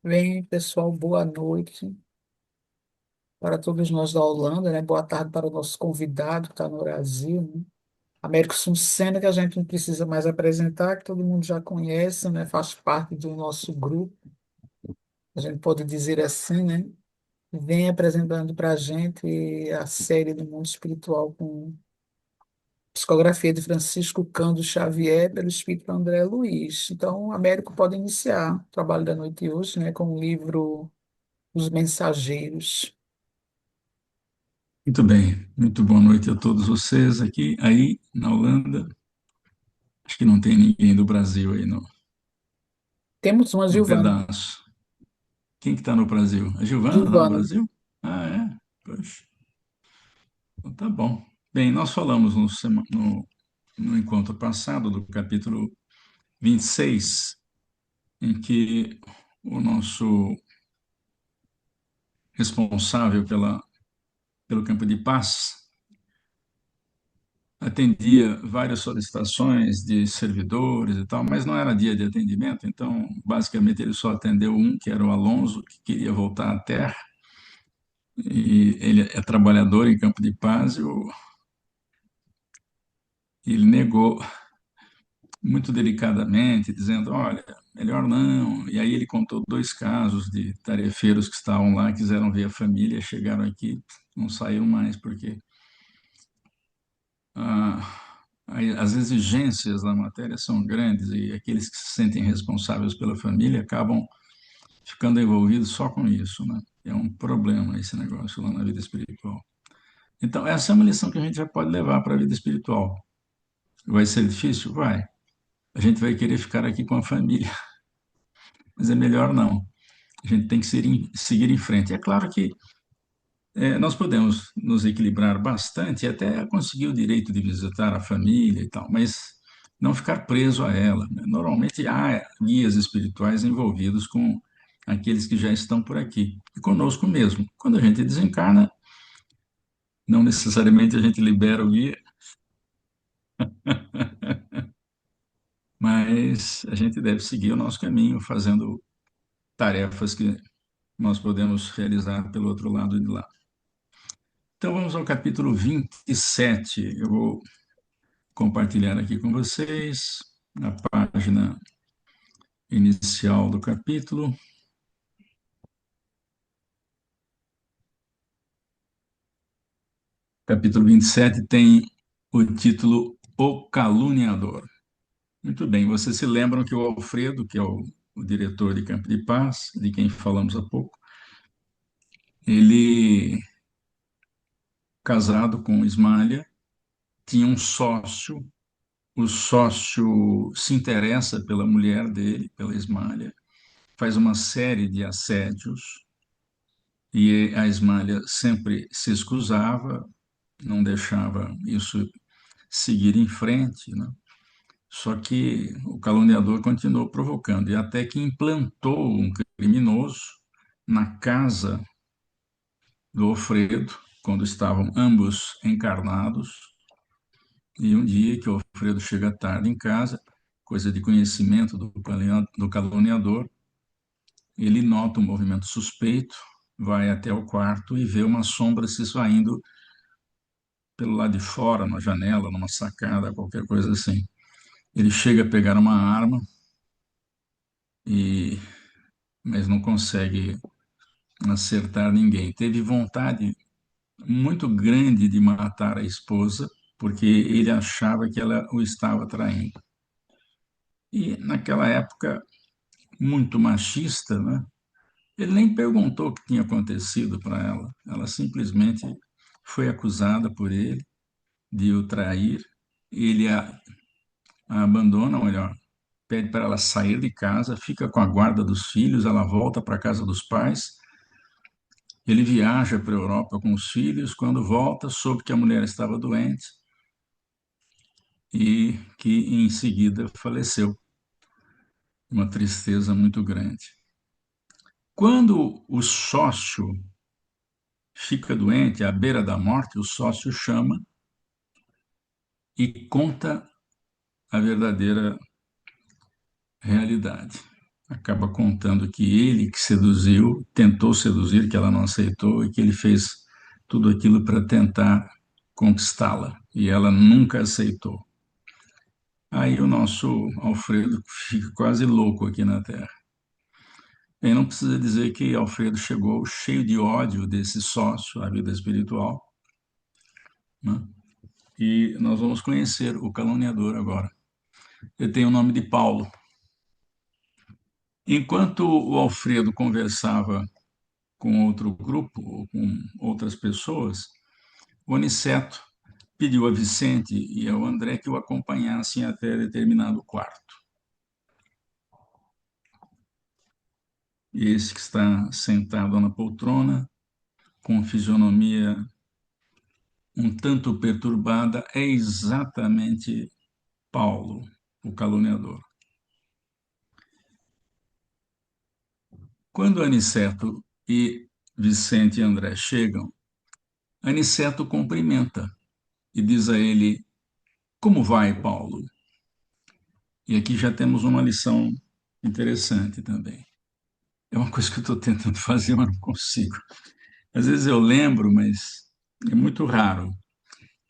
Bem, pessoal, boa noite para todos nós da Holanda, né? Boa tarde para o nosso convidado que está no Brasil, né? Américo Suncena, que a gente não precisa mais apresentar, que todo mundo já conhece, né? Faz parte do nosso grupo, a gente pode dizer assim, né? Vem apresentando para a gente a série do mundo espiritual com psicografia de Francisco Cândido Xavier pelo Espírito André Luiz. Então, Américo pode iniciar o trabalho da noite hoje, né? Com o livro Os Mensageiros. Muito bem, muito boa noite a todos vocês aqui. Aí, na Holanda, acho que não tem ninguém do Brasil aí Temos uma no Giovana. pedaço. Quem que está no Brasil? A Giovana está no Giovana. Brasil? Ah, é? Poxa, então tá bom. Bem, nós falamos no encontro passado do capítulo 26, em que o nosso responsável pelo campo de paz atendia várias solicitações de servidores e tal, mas não era dia de atendimento, então basicamente ele só atendeu um, que era o Alonso, que queria voltar à terra, e ele é trabalhador em Campo de Paz, ele negou muito delicadamente, dizendo, olha, melhor não, e aí ele contou dois casos de tarefeiros que estavam lá, quiseram ver a família, chegaram aqui, não saíram mais, porque as exigências da matéria são grandes e aqueles que se sentem responsáveis pela família acabam ficando envolvidos só com isso, né? É um problema esse negócio lá na vida espiritual. Então, essa é uma lição que a gente já pode levar para a vida espiritual. Vai ser difícil? Vai. A gente vai querer ficar aqui com a família, mas é melhor não. A gente tem que seguir em frente. É claro que nós podemos nos equilibrar bastante e até conseguir o direito de visitar a família e tal, mas não ficar preso a ela, né? Normalmente há guias espirituais envolvidos com aqueles que já estão por aqui, e conosco mesmo. Quando a gente desencarna, não necessariamente a gente libera o guia, mas a gente deve seguir o nosso caminho, fazendo tarefas que nós podemos realizar pelo outro lado de lá. Então vamos ao capítulo 27. Eu vou compartilhar aqui com vocês a página inicial do capítulo. Capítulo 27 tem o título O Caluniador. Muito bem, vocês se lembram que o Alfredo, que é o diretor de Campo de Paz, de quem falamos há pouco, ele, casado com Ismália, tinha um sócio, o sócio se interessa pela mulher dele, pela Ismália, faz uma série de assédios, e a Ismália sempre se excusava, não deixava isso seguir em frente, né? Só que o caluniador continuou provocando, e até que implantou um criminoso na casa do Alfredo, quando estavam ambos encarnados, e um dia que o Alfredo chega tarde em casa, coisa de conhecimento do caluniador, ele nota um movimento suspeito, vai até o quarto e vê uma sombra se esvaindo pelo lado de fora, na janela, numa sacada, qualquer coisa assim. Ele chega a pegar uma arma, e mas não consegue acertar ninguém. Teve vontade muito grande de matar a esposa, porque ele achava que ela o estava traindo. E naquela época, muito machista, né? Ele nem perguntou o que tinha acontecido para ela. Ela simplesmente foi acusada por ele de o trair. Ele a abandona, ou melhor, pede para ela sair de casa, fica com a guarda dos filhos, ela volta para a casa dos pais. Ele viaja para a Europa com os filhos. Quando volta, soube que a mulher estava doente e que em seguida faleceu. Uma tristeza muito grande. Quando o sócio fica doente, à beira da morte, o sócio chama e conta a verdadeira realidade. acaba contando que ele que seduziu, tentou seduzir, que ela não aceitou, e que ele fez tudo aquilo para tentar conquistá-la, e ela nunca aceitou. Aí o nosso Alfredo fica quase louco aqui na Terra. E não precisa dizer que Alfredo chegou cheio de ódio desse sócio à vida espiritual, né? E nós vamos conhecer o caluniador agora. Ele tem o nome de Paulo. Enquanto o Alfredo conversava com outro grupo, ou com outras pessoas, o Aniceto pediu a Vicente e ao André que o acompanhassem até determinado quarto. Esse que está sentado na poltrona, com fisionomia um tanto perturbada, é exatamente Paulo, o caluniador. Quando Aniceto e Vicente e André chegam, Aniceto cumprimenta e diz a ele: Como vai, Paulo? E aqui já temos uma lição interessante também. É uma coisa que eu estou tentando fazer, mas não consigo. Às vezes eu lembro, mas é muito raro.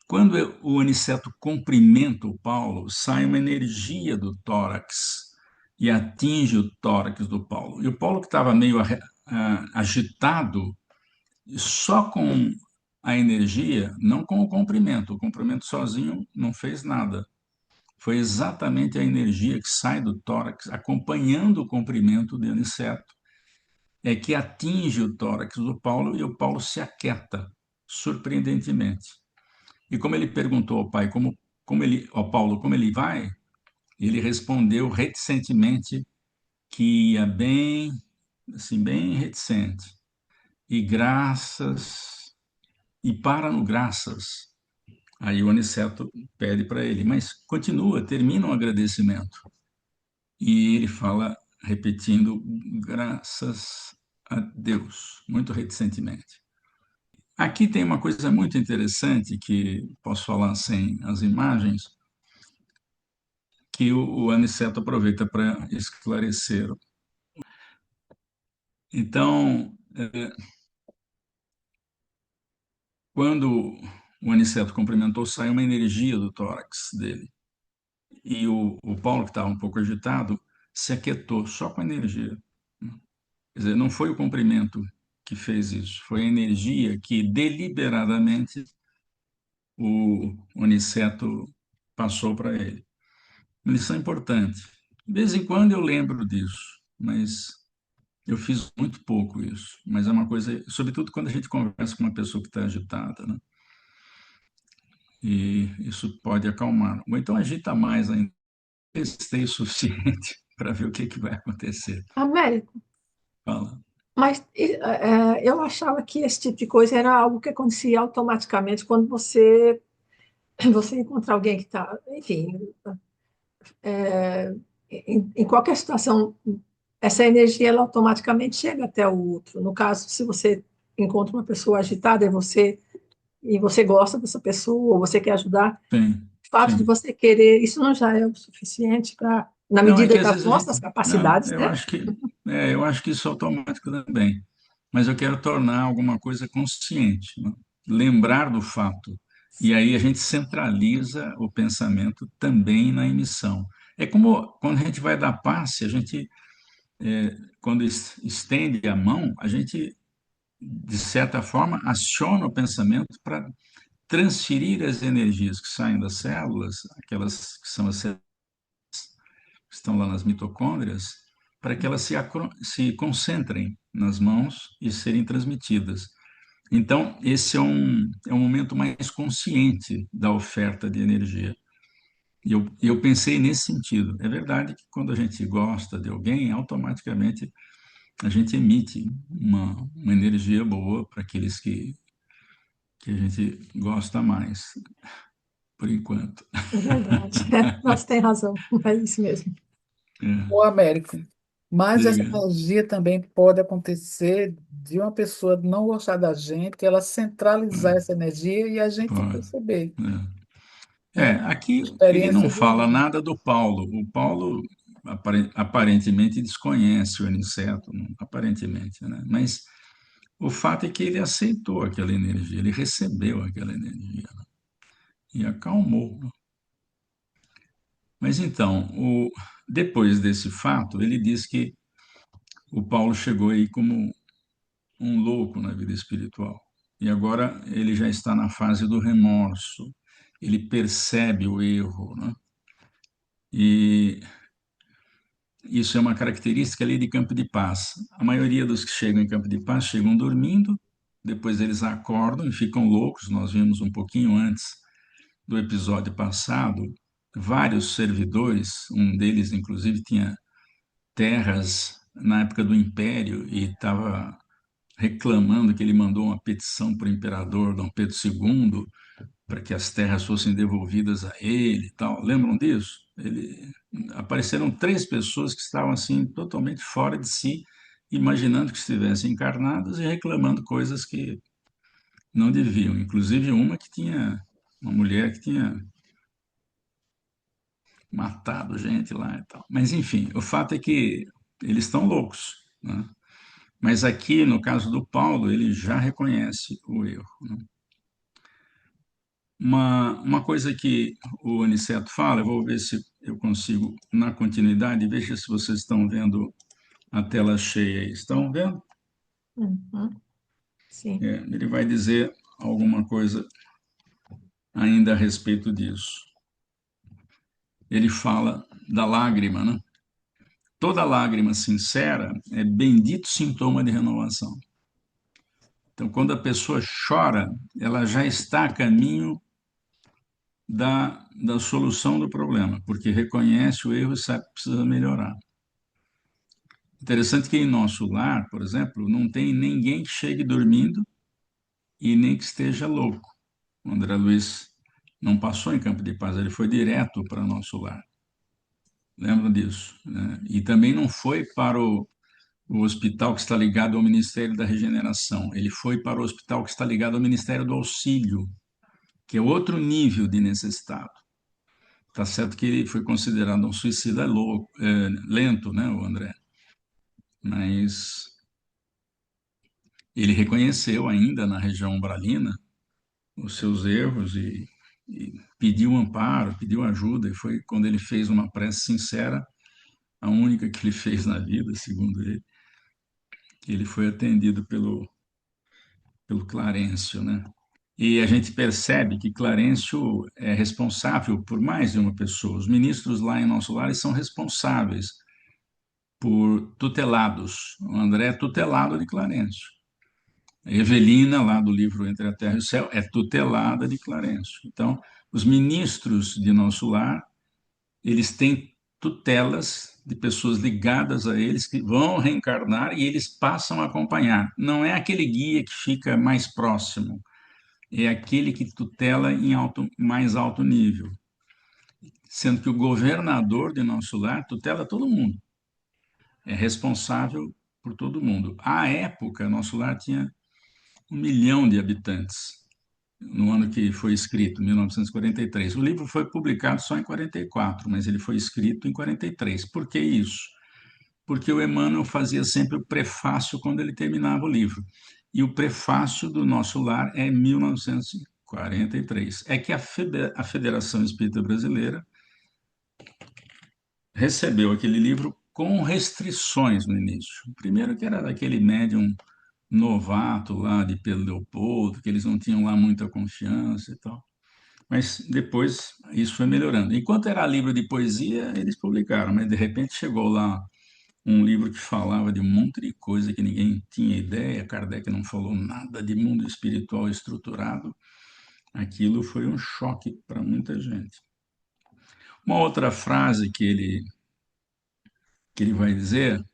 Quando o Aniceto cumprimenta o Paulo, sai uma energia do tórax e atinge o tórax do Paulo. E o Paulo, que estava meio agitado, só com a energia, não com o cumprimento sozinho não fez nada. Foi exatamente a energia que sai do tórax, acompanhando o comprimento de Aniceto, é que atinge o tórax do Paulo e o Paulo se aquieta, surpreendentemente. E como ele perguntou ao pai ao Paulo como ele vai, ele respondeu reticentemente que ia bem, assim, bem reticente. E graças, e para no graças. Aí o Aniceto pede para ele, mas continua, termina o agradecimento. E ele fala, repetindo, graças a Deus, muito reticentemente. Aqui tem uma coisa muito interessante que posso falar sem as imagens, que o Aniceto aproveita para esclarecer. Então, quando o Aniceto cumprimentou, saiu uma energia do tórax dele. E o Paulo, que estava um pouco agitado, se aquietou só com a energia. Quer dizer, não foi o cumprimento que fez isso, foi a energia que deliberadamente o Aniceto passou para ele. Uma lição importante. De vez em quando eu lembro disso, mas eu fiz muito pouco isso. Mas é uma coisa, sobretudo quando a gente conversa com uma pessoa que está agitada, né? E isso pode acalmar. Ou então agita mais ainda. Testei o suficiente para ver o que, que vai acontecer. Américo, Fala. mas eu achava que esse tipo de coisa era algo que acontecia automaticamente quando você encontra alguém que está, enfim, em qualquer situação, essa energia ela automaticamente chega até o outro. No caso, se você encontra uma pessoa agitada e você gosta dessa pessoa, ou você quer ajudar, Sim, o fato de sim. você querer, isso não já é o suficiente para, na Não, é que medida às das vezes a gente. nossas Não, capacidades, eu né? acho que. Eu acho que isso é automático também. Mas eu quero tornar alguma coisa consciente, né? Lembrar do fato. E aí a gente centraliza o pensamento também na emissão. É como quando a gente vai dar passe, a gente, quando estende a mão, a gente, de certa forma, aciona o pensamento para transferir as energias que saem das células, aquelas que são as células que estão lá nas mitocôndrias, para que elas se concentrem nas mãos e serem transmitidas. Então, esse é um momento mais consciente da oferta de energia. E eu pensei nesse sentido. É verdade que quando a gente gosta de alguém, automaticamente a gente emite uma energia boa para aqueles que a gente gosta mais, por enquanto. É verdade. Você tem razão, é isso mesmo. É, O Américo. Mas essa diga. energia também pode acontecer de uma pessoa não gostar da gente, ela centralizar essa energia e a gente Pode. perceber, É, né? aqui ele não Experiência de fala vida. nada do Paulo. O Paulo aparentemente desconhece o Aniceto, aparentemente, né? Mas o fato é que ele aceitou aquela energia, ele recebeu aquela energia, né? E acalmou. Mas então, depois desse fato, ele diz que o Paulo chegou aí como um louco na vida espiritual. E agora ele já está na fase do remorso. Ele percebe o erro, né? E isso é uma característica ali de Campo de Paz. A maioria dos que chegam em Campo de Paz chegam dormindo, depois eles acordam e ficam loucos. Nós vimos um pouquinho antes do episódio passado vários servidores, um deles inclusive tinha terras na época do Império e estava reclamando que ele mandou uma petição para o imperador Dom Pedro II para que as terras fossem devolvidas a ele e tal. Lembram disso? Apareceram três pessoas que estavam assim totalmente fora de si, imaginando que estivessem encarnadas e reclamando coisas que não deviam. Inclusive uma mulher que tinha matado gente lá e tal. Mas enfim, o fato é que eles estão loucos, né? Mas aqui, no caso do Paulo, ele já reconhece o erro, né? Uma coisa que o Aniceto fala, eu vou ver se eu consigo, na continuidade, veja se vocês estão vendo a tela cheia aí. Estão vendo? Uhum. Sim. Ele vai dizer alguma coisa ainda a respeito disso. Ele fala da lágrima, né? Toda lágrima sincera é bendito sintoma de renovação. Então, quando a pessoa chora, ela já está a caminho da solução do problema, porque reconhece o erro e sabe que precisa melhorar. Interessante que em nosso lar, por exemplo, não tem ninguém que chegue dormindo e nem que esteja louco. O André Luiz não passou em Campo de Paz, ele foi direto para nosso lar. Lembram disso, né? E também não foi para o hospital que está ligado ao Ministério da Regeneração, ele foi para o hospital que está ligado ao Ministério do Auxílio, que é outro nível de necessitado. Tá certo que ele foi considerado um suicida louco, lento, né, o André? Mas ele reconheceu ainda na região umbralina os seus erros e pediu amparo, pediu ajuda, e foi quando ele fez uma prece sincera, a única que ele fez na vida, segundo ele, que ele foi atendido pelo Clarencio, né? E a gente percebe que Clarencio é responsável por mais de uma pessoa. Os ministros lá em nosso lar são responsáveis por tutelados. O André é tutelado de Clarencio. A Evelina, lá do livro Entre a Terra e o Céu, é tutelada de Clarencio. Então, os ministros de nosso lar, eles têm tutelas de pessoas ligadas a eles que vão reencarnar e eles passam a acompanhar. Não é aquele guia que fica mais próximo, é aquele que tutela em mais alto nível, sendo que o governador de nosso lar tutela todo mundo, é responsável por todo mundo. À época, nosso lar tinha 1 milhão de habitantes, no ano que foi escrito, 1943. O livro foi publicado só em 44, mas ele foi escrito em 43. Por que isso? Porque o Emmanuel fazia sempre o prefácio quando ele terminava o livro. E o prefácio do nosso lar é 1943. É que a Federação Espírita Brasileira recebeu aquele livro com restrições no início. Primeiro que era daquele médium novato lá de Pedro Leopoldo, que eles não tinham lá muita confiança e tal. Mas depois isso foi melhorando. Enquanto era livro de poesia, eles publicaram, mas de repente chegou lá um livro que falava de um monte de coisa que ninguém tinha ideia, Kardec não falou nada de mundo espiritual estruturado. Aquilo foi um choque para muita gente. Uma outra frase que ele vai dizer,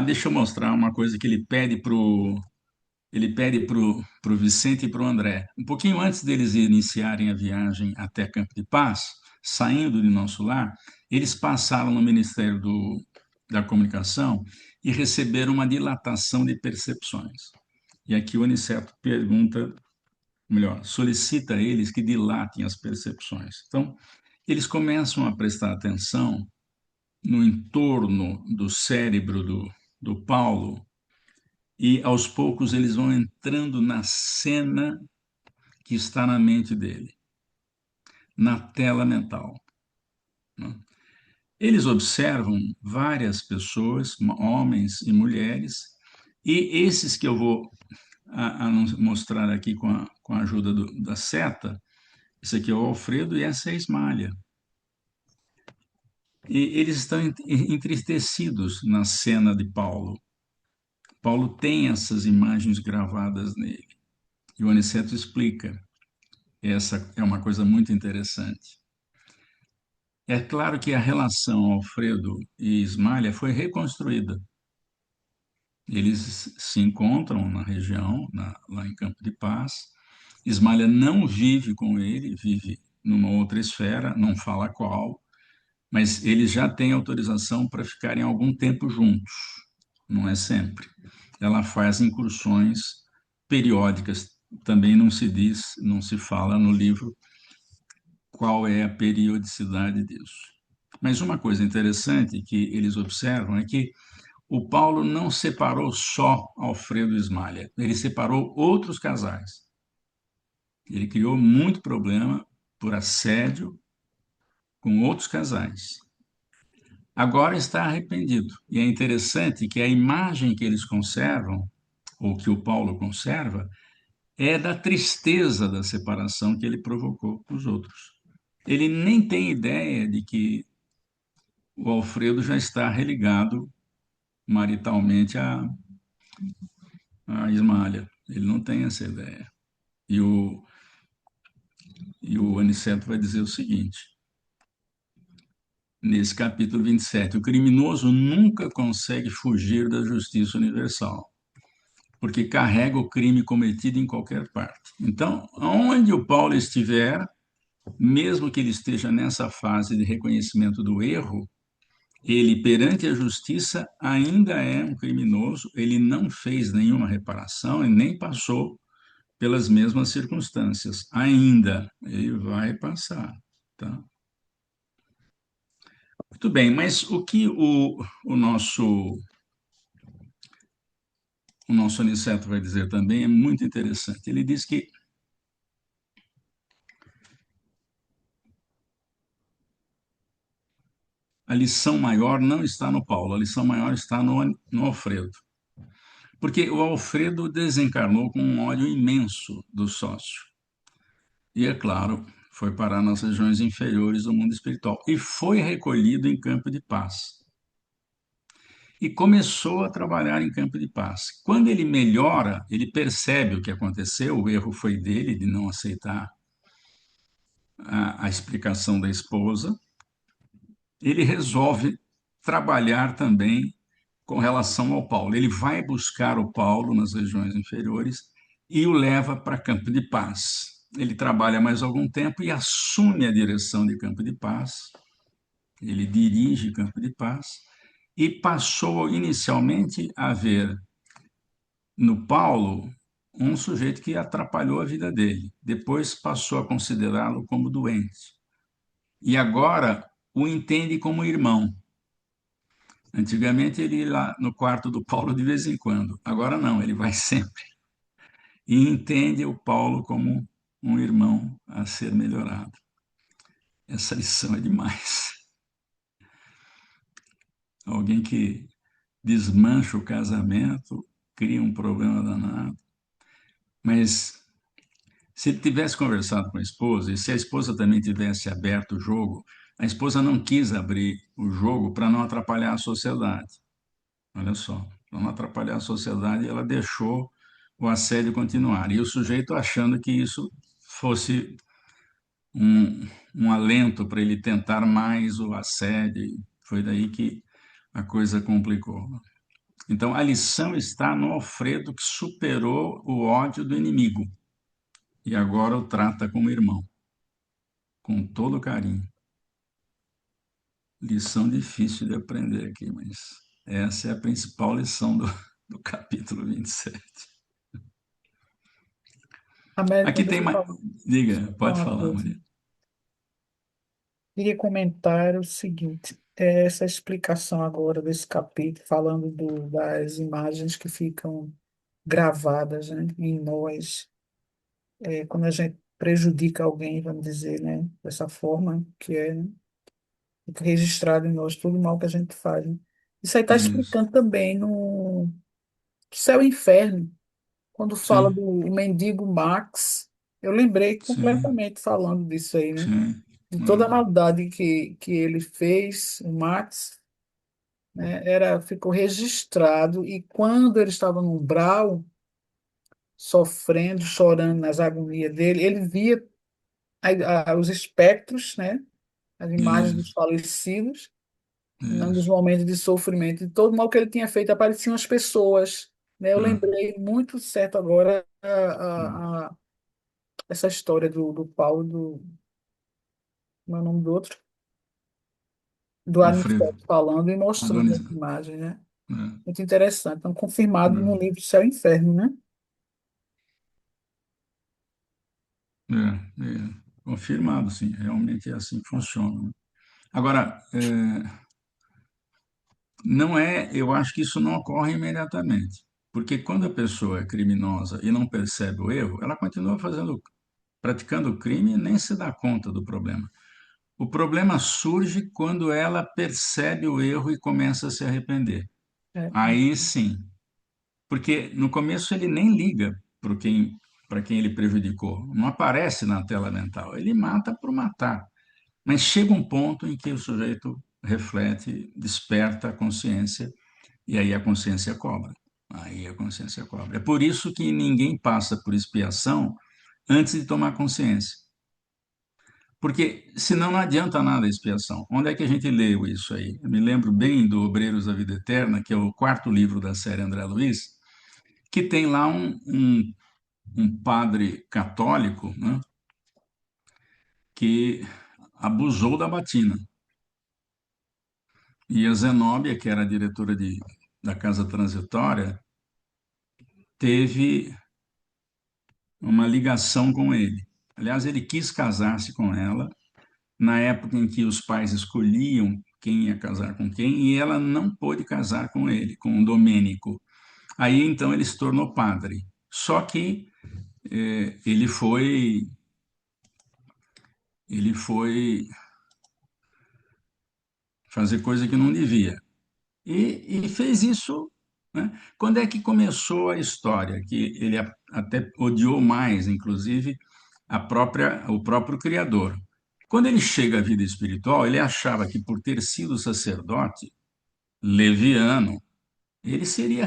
deixa eu mostrar uma coisa que ele pede pro Vicente e para o André. Um pouquinho antes deles iniciarem a viagem até Campo de Paz, saindo de nosso lar, eles passaram no Ministério da Comunicação e receberam uma dilatação de percepções. E aqui o Aniceto pergunta, melhor, solicita a eles que dilatem as percepções. Então, eles começam a prestar atenção no entorno do cérebro do Paulo, e aos poucos eles vão entrando na cena que está na mente dele, na tela mental, né? Eles observam várias pessoas, homens e mulheres, e esses que eu vou mostrar aqui com a ajuda da seta, esse aqui é o Alfredo e essa é a Ismália. E eles estão entristecidos na cena de Paulo. Paulo tem essas imagens gravadas nele. E o Aniceto explica. Essa é uma coisa muito interessante. É claro que a relação Alfredo e Ismália foi reconstruída. Eles se encontram na região, lá em Campo de Paz. Ismália não vive com ele, vive numa outra esfera, não fala qual, mas eles já têm autorização para ficarem algum tempo juntos, não é sempre. Ela faz incursões periódicas, também não se diz, não se fala no livro qual é a periodicidade disso. Mas uma coisa interessante que eles observam é que o Paulo não separou só Alfredo e Ismália, ele separou outros casais. Ele criou muito problema por assédio com outros casais. Agora está arrependido. E é interessante que a imagem que eles conservam, ou que o Paulo conserva, é da tristeza da separação que ele provocou com os outros. Ele nem tem ideia de que o Alfredo já está religado maritalmente a Ismália. Ele não tem essa ideia. E o Aniceto vai dizer o seguinte, nesse capítulo 27, o criminoso nunca consegue fugir da justiça universal, porque carrega o crime cometido em qualquer parte. Então, onde o Paulo estiver, mesmo que ele esteja nessa fase de reconhecimento do erro, ele, perante a justiça, ainda é um criminoso, ele não fez nenhuma reparação e nem passou pelas mesmas circunstâncias. Ainda, ele vai passar, tá? Muito bem, mas o que o nosso Aniceto vai dizer também é muito interessante. Ele diz que a lição maior não está no Paulo, a lição maior está no Alfredo. Porque o Alfredo desencarnou com um ódio imenso do sócio. E, é claro, foi parar nas regiões inferiores do mundo espiritual. E foi recolhido em Campo de Paz. E começou a trabalhar em Campo de Paz. Quando ele melhora, ele percebe o que aconteceu, o erro foi dele de não aceitar a explicação da esposa, ele resolve trabalhar também com relação ao Paulo. Ele vai buscar o Paulo nas regiões inferiores e o leva para Campo de Paz. Ele trabalha mais algum tempo e assume a direção de Campo de Paz. Ele dirige Campo de Paz e passou inicialmente a ver no Paulo um sujeito que atrapalhou a vida dele. Depois passou a considerá-lo como doente. E agora o entende como irmão. Antigamente ele ia lá no quarto do Paulo de vez em quando. Agora não, ele vai sempre. E entende o Paulo como um irmão a ser melhorado. Essa lição é demais. Alguém que desmancha o casamento, cria um problema danado. Mas se ele tivesse conversado com a esposa, e se a esposa também tivesse aberto o jogo, a esposa não quis abrir o jogo para não atrapalhar a sociedade. Olha só, para não atrapalhar a sociedade, ela deixou o assédio continuar. E o sujeito achando que isso fosse um alento para ele tentar mais o assédio. Foi daí que a coisa complicou. Então, a lição está no Alfredo, que superou o ódio do inimigo e agora o trata como irmão, com todo carinho. Lição difícil de aprender aqui, mas essa é a principal lição do capítulo 27. Américo, Aqui tem deixa eu mais. Diga, falar pode uma falar, coisa. Maria. Queria comentar o seguinte. essa explicação agora desse capítulo, falando das imagens que ficam gravadas, né, em nós, quando a gente prejudica alguém, vamos dizer, né, dessa forma, que é, né, fica registrado em nós todo o mal que a gente faz. Né? Isso aí está Isso. explicando também no Céu e Inferno, quando fala Sim, do mendigo Max, eu lembrei sim, completamente falando disso aí, né? sim. De toda a É, maldade que ele fez, o Max, né? Ficou registrado, e quando ele estava no umbral, sofrendo, chorando nas agonias dele, ele via os espectros, né? As imagens dos isso, falecidos, não dos isso. momentos de sofrimento, e todo o mal que ele tinha feito, apareciam as pessoas, né? Eu É, lembrei muito certo agora é. essa história do Paulo, como é o nome do outro? Do Alfredo, Aniceto falando e mostrando as Adonis. imagens, né? É, Muito interessante. Então, confirmado no é, livro Céu e Inferno, né? confirmado, sim. Realmente é assim que funciona. Né? Agora, não é, eu acho que isso não ocorre imediatamente. Porque quando a pessoa é criminosa e não percebe o erro, ela continua praticando o crime e nem se dá conta do problema. O problema surge quando ela percebe o erro e começa a se arrepender. É, Aí sim, porque no começo ele nem liga para quem ele prejudicou, não aparece na tela mental, ele mata por matar. Mas chega um ponto em que o sujeito reflete, desperta a consciência e aí a consciência cobra. Aí a consciência cobra. É por isso que ninguém passa por expiação antes de tomar consciência. Porque senão não adianta nada a expiação. Onde é que a gente leu isso aí? Eu me lembro bem do Obreiros da Vida Eterna, que é o quarto livro da série André Luiz, que tem lá um padre católico, né, que abusou da batina. E a Zenóbia, que era a diretora da Casa Transitória, teve uma ligação com ele. Aliás, ele quis casar-se com ela na época em que os pais escolhiam quem ia casar com quem, e ela não pôde casar com ele, com o Domênico. Aí então ele se tornou padre. Só que ele foi fazer coisa que não devia. E fez isso. Né? Quando é que começou a história? Que ele até odiou mais, inclusive, o próprio Criador. Quando ele chega à vida espiritual, ele achava que por ter sido sacerdote leviano, ele seria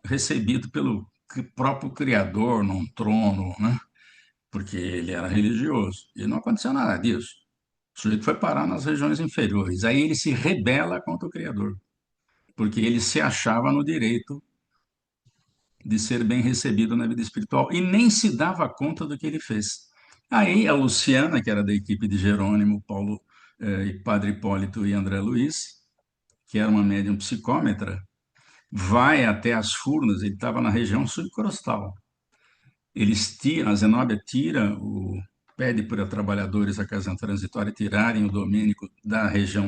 recebido pelo próprio Criador num trono, né? Porque ele era religioso. E não aconteceu nada disso. O sujeito foi parar nas regiões inferiores. Aí ele se rebela contra o Criador, porque ele se achava no direito de ser bem recebido na vida espiritual e nem se dava conta do que ele fez. Aí a Luciana, que era da equipe de Jerônimo, Paulo, Padre Hipólito e André Luiz, que era uma médium psicômetra, vai até as Furnas, ele estava na região subcrostal. Eles tiram, a Zenóbia tira pede para trabalhadores da casa transitória tirarem o Domênico da região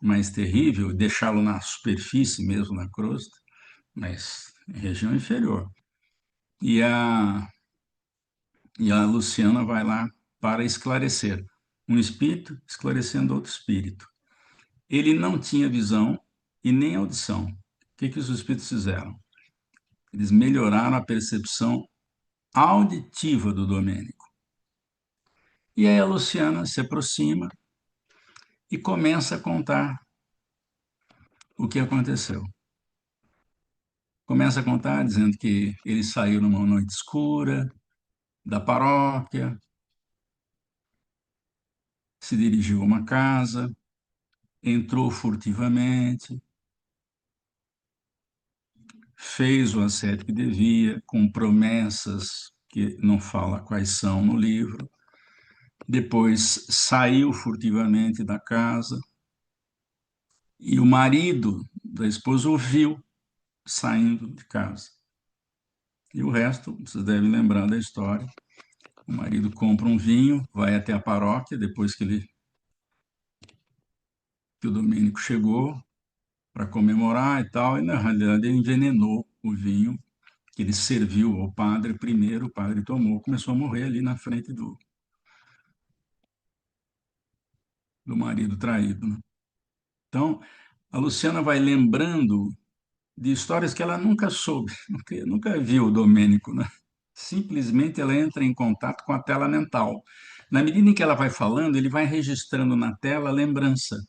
mais terrível, deixá-lo na superfície mesmo, na crosta, mas em região inferior. E a Luciana vai lá para esclarecer. Um espírito esclarecendo outro espírito. Ele não tinha visão e nem audição. O que os espíritos fizeram? Eles melhoraram a percepção auditiva do Domênico. E aí a Luciana se aproxima e começa a contar o que aconteceu. Começa a contar dizendo que ele saiu numa noite escura da paróquia, se dirigiu a uma casa, entrou furtivamente, fez o assédio que devia, com promessas que não fala quais são no livro. Depois saiu furtivamente da casa e o marido da esposa o viu saindo de casa. E o resto, vocês devem lembrar da história. O marido compra um vinho, vai até a paróquia, depois que ele que o Domênico chegou para comemorar e tal, e na realidade ele envenenou o vinho que ele serviu ao padre primeiro, o padre tomou, começou a morrer ali na frente do marido traído, né? Então, a Luciana vai lembrando de histórias que ela nunca soube, nunca viu o Domênico, né? Simplesmente ela entra em contato com a tela mental. Na medida em que ela vai falando, ele vai registrando na tela a lembrança.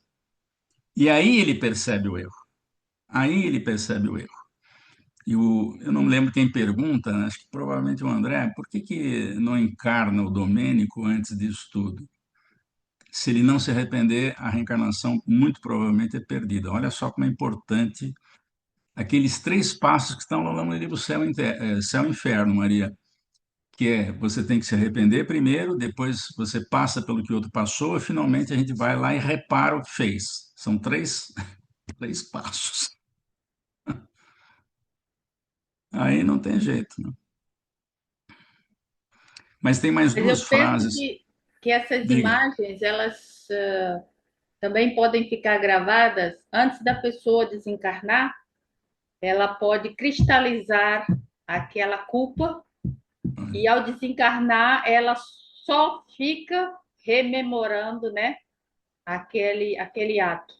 E aí ele percebe o erro. Aí ele percebe o erro. Eu não me lembro quem pergunta, né? Acho que provavelmente o André, por que que não encarna o Domênico antes disso tudo? Se ele não se arrepender, a reencarnação muito provavelmente é perdida. Olha só como é importante aqueles três passos que estão lá no livro Céu e Inferno, Maria, que é você tem que se arrepender primeiro, depois você passa pelo que o outro passou, e finalmente a gente vai lá e repara o que fez. São três passos. Aí não tem jeito, né? Mas tem mais Mas duas eu penso frases. que essas Diga. imagens, elas também podem ficar gravadas antes da pessoa desencarnar. Ela pode cristalizar aquela culpa e ao desencarnar ela só fica rememorando, né, aquele ato.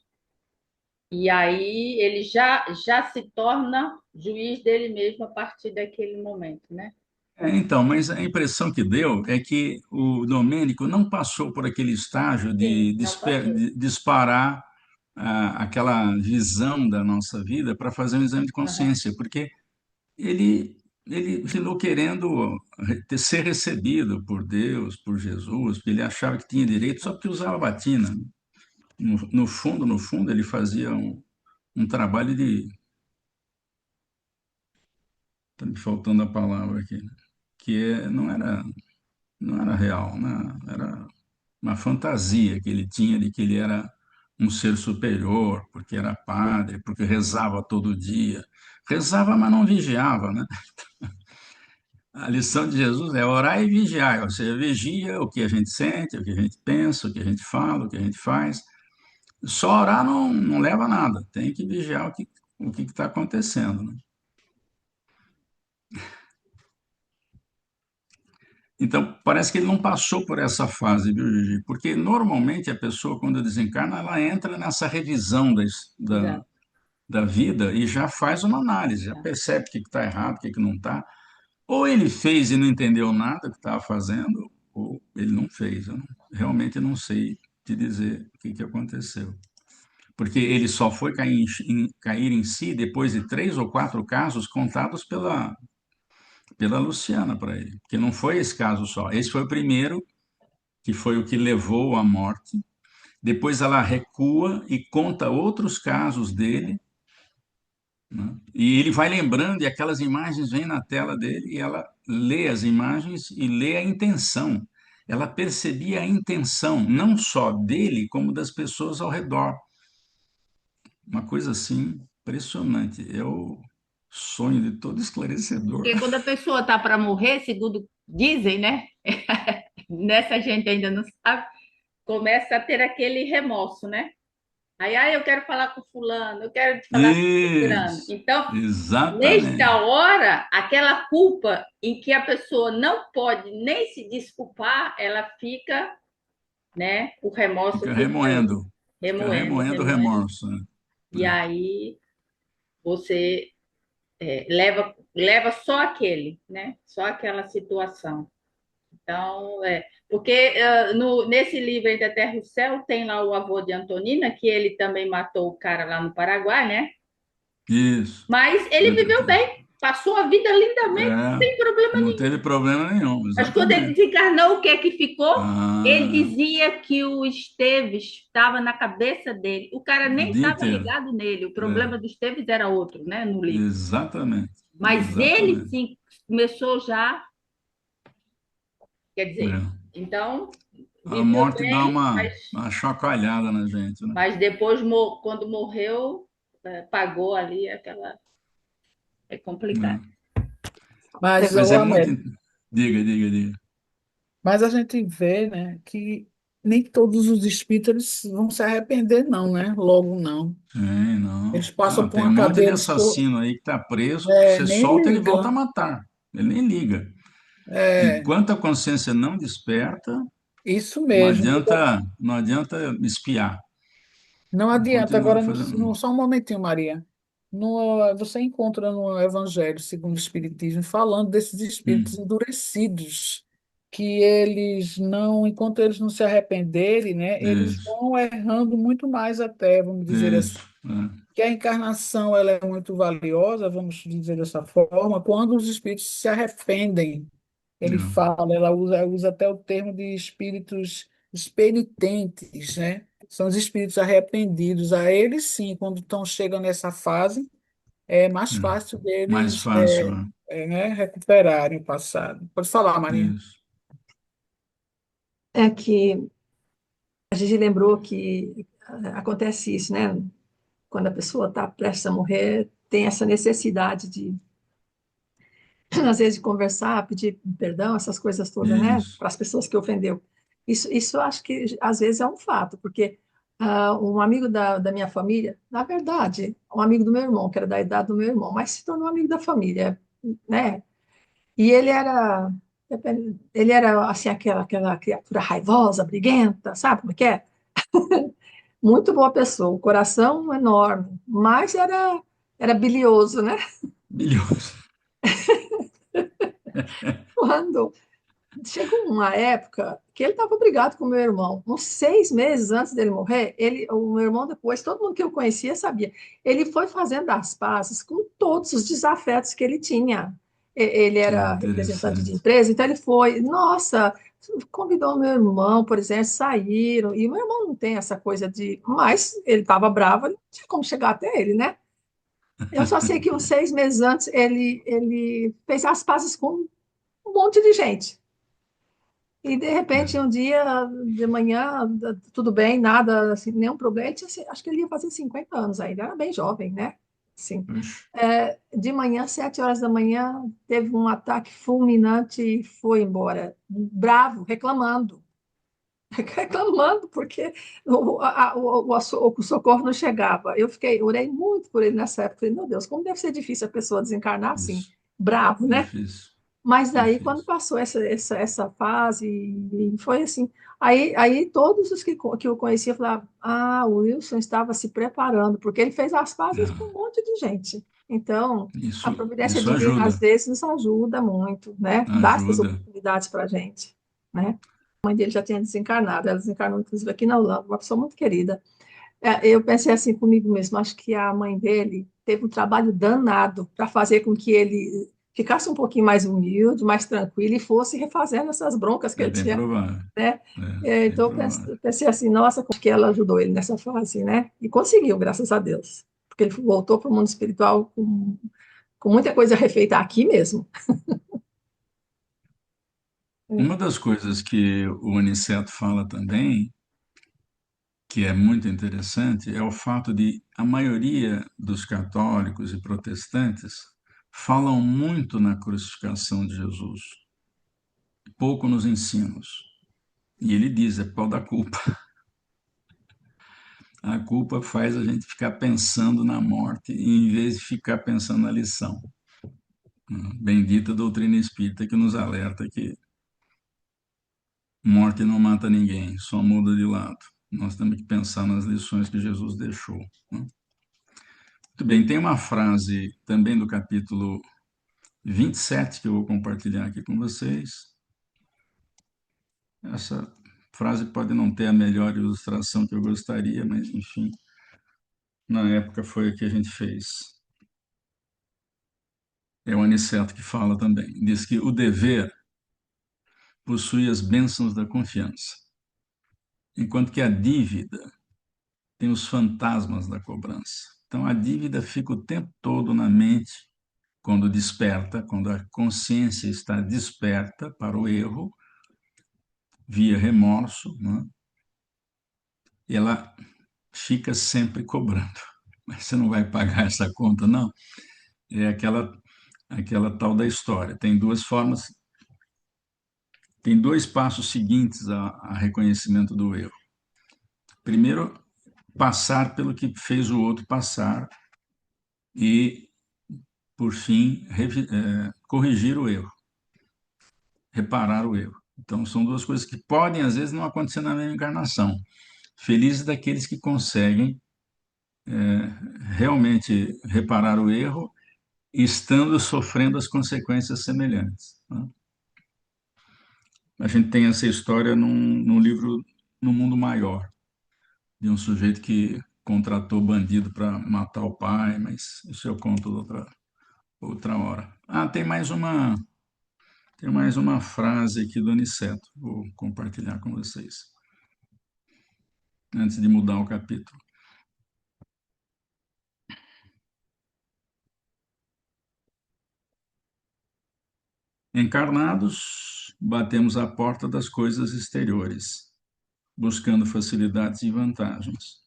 E aí ele já se torna juiz dele mesmo a partir daquele momento, né? Então, mas a impressão que deu é que o Domênico não passou por aquele estágio Sim, de, não passou. de disparar aquela visão da nossa vida para fazer um exame de Uhum. consciência, porque ele ficou querendo ser recebido por Deus, por Jesus, porque ele achava que tinha direito só porque usava batina. No fundo, ele fazia um trabalho de. Está me faltando a palavra aqui, né? Não era real, né? Era uma fantasia que ele tinha de que ele era um ser superior, porque era padre, porque rezava todo dia. Rezava, mas não vigiava, né? A lição de Jesus é orar e vigiar, ou seja, vigia o que a gente sente, o que a gente pensa, o que a gente fala, o que a gente faz. Só orar não leva a nada, tem que vigiar o que está acontecendo, né? Então, parece que ele não passou por essa fase, viu, Gigi? Porque normalmente a pessoa, quando desencarna, ela entra nessa revisão Exato. da vida e já faz uma análise, já percebe o que está errado, o que não está. Ou ele fez e não entendeu nada que estava fazendo, ou ele não fez. Realmente não sei te dizer o que aconteceu. Porque ele só foi cair em si depois de 3 ou 4 casos contados pela Luciana para ele. Porque não foi esse caso só. Esse foi o primeiro, que foi o que levou à morte. Depois ela recua e conta outros casos dele, né? E ele vai lembrando, e aquelas imagens vêm na tela dele, e ela lê as imagens e lê a intenção. Ela percebia a intenção, não só dele, como das pessoas ao redor. Uma coisa assim impressionante. É o sonho de todo esclarecedor. Porque quando a pessoa está para morrer, segundo dizem, né? Nessa gente ainda não sabe, começa a ter aquele remorso, né? Aí, eu quero falar com fulano, eu quero te falar com fulano. Isso, Então, nesta exatamente. hora, aquela culpa em que a pessoa não pode nem se desculpar, ela fica, né? O remorso Fica remoendo, remoendo o remoendo. remorso, né? E aí você leva só aquele, né? Só aquela situação. Então, porque nesse livro Entre a Terra e o Céu tem lá o avô de Antonina, que ele também matou o cara lá no Paraguai, né? Isso. Mas ele viveu bem, passou a vida lindamente, É, sem problema não nenhum. teve problema nenhum, Mas quando ele exatamente. desencarnou, o que é que ficou? Ele Ah, dizia que o Esteves estava na cabeça dele. O cara o nem dia estava inteiro. ligado nele. O É, problema do Esteves era outro, né, no livro. exatamente, Mas ele exatamente. sim começou já, quer dizer, É. então A viveu morte dá bem, uma chacoalhada na gente, né? mas depois, quando morreu, pagou ali aquela. É complicado. É. Mas, Mas ô é muito. Américo, Diga, diga, diga. mas a gente vê, né, que nem todos os espíritos vão se arrepender, não, né? Logo não. Tem, não. Eles passam Não, por tem um uma monte de cadeia, eles assassino aí que está preso, é, você nem solta, ele volta a ligam. matar. Ele nem liga. É, Enquanto a consciência não desperta, isso não mesmo. adianta, não adianta espiar. Não adianta. Continua Agora, fazendo. só um momentinho, Maria. Você encontra no Evangelho, segundo o Espiritismo, falando desses espíritos Hum, endurecidos, que eles não, enquanto eles não se arrependerem, né, eles isso, vão errando muito mais até, vamos dizer assim. isso. É, Que a encarnação ela é muito valiosa, vamos dizer dessa forma, quando os espíritos se arrependem. Ele é, fala, ela usa até o termo de espíritos penitentes, né? São os espíritos arrependidos. A eles, sim, quando chegam nessa fase, é mais é. fácil Mais deles fácil, né, recuperarem o passado. Pode falar, Maria. isso. É que a gente lembrou que acontece isso, né? Quando a pessoa está prestes a morrer, tem essa necessidade de, às vezes, de conversar, pedir perdão, essas coisas todas, né? Isso. Para as pessoas que ofendeu. Isso eu acho que, às vezes, é um fato, porque um amigo da minha família, na verdade, um amigo do meu irmão, que era da idade do meu irmão, mas se tornou amigo da família, né? E ele era assim, aquela criatura raivosa, briguenta, sabe como é que é? Muito boa pessoa, um coração enorme, mas era bilioso, né? Bilhões. Quando chegou uma época que ele estava brigado com o meu irmão, uns 6 meses antes dele morrer, o meu irmão depois, todo mundo que eu conhecia sabia, ele foi fazendo as pazes com todos os desafetos que ele tinha. Ele Que era representante de interessante. empresa, então ele foi, nossa, convidou meu irmão, por exemplo, saíram, e meu irmão não tem essa coisa de, mas ele estava bravo, ele não tinha como chegar até ele, né? Eu só sei que uns 6 meses antes ele fez as pazes com um monte de gente. E de repente, um dia de manhã, tudo bem, nada, assim, nenhum problema. Acho que ele ia fazer 50 anos ainda, era bem jovem, né? Sim. Puxa, De manhã, 7 horas da manhã, teve um ataque fulminante e foi embora, bravo, reclamando. Reclamando porque o socorro não chegava. Orei muito por ele nessa época. Falei, meu Deus, como deve ser difícil a pessoa desencarnar assim, isso. bravo, né? Difícil, Mas daí, quando difícil. passou essa fase, e foi assim, aí todos os que eu conhecia falavam, o Wilson estava se preparando, porque ele fez as pazes com um É, monte de gente. Então, a providência isso divina, às ajuda. vezes, nos ajuda muito, né? Dá essas Ajuda. oportunidades para a gente, né? A mãe dele já tinha desencarnado, ela desencarnou, inclusive, aqui na Holanda, uma pessoa muito querida. Eu pensei assim comigo mesmo, acho que a mãe dele teve um trabalho danado para fazer com que ele ficasse um pouquinho mais humilde, mais tranquilo e fosse refazendo essas broncas que É ele bem tinha, provável. né? É bem Então eu provável. pensei assim, nossa, acho que ela ajudou ele nessa fase, né? E conseguiu, graças a Deus, porque ele voltou para o mundo espiritual com muita coisa refeita aqui mesmo. Uma das coisas que o Aniceto fala também, que é muito interessante, é o fato de a maioria dos católicos e protestantes falam muito na crucificação de Jesus, pouco nos ensinos. E ele diz, é por causa da culpa. A culpa faz a gente ficar pensando na morte em vez de ficar pensando na lição. Bendita doutrina espírita que nos alerta que morte não mata ninguém, só muda de lado. Nós temos que pensar nas lições que Jesus deixou. Né? Muito bem, tem uma frase também do capítulo 27 que eu vou compartilhar aqui com vocês. Essa frase pode não ter a melhor ilustração que eu gostaria, mas enfim, na época foi o que a gente fez. É o Aniceto que fala também. Diz que o dever possui as bênçãos da confiança, enquanto que a dívida tem os fantasmas da cobrança. Então a dívida fica o tempo todo na mente quando desperta, quando a consciência está desperta para o erro, via remorso, né? E ela fica sempre cobrando. Mas você não vai pagar essa conta, não? É aquela tal da história. Tem duas formas tem dois passos seguintes a reconhecimento do erro. Primeiro, passar pelo que fez o outro passar e, por fim, corrigir o erro, reparar o erro. Então, são duas coisas que podem, às vezes, não acontecer na mesma encarnação. Felizes daqueles que conseguem realmente reparar o erro, estando sofrendo as consequências semelhantes, né? A gente tem essa história num livro No Mundo Maior, de um sujeito que contratou bandido para matar o pai, mas isso eu conto outra hora. Tem mais uma frase aqui do Aniceto, vou compartilhar com vocês, antes de mudar o capítulo. Encarnados, batemos a porta das coisas exteriores, buscando facilidades e vantagens.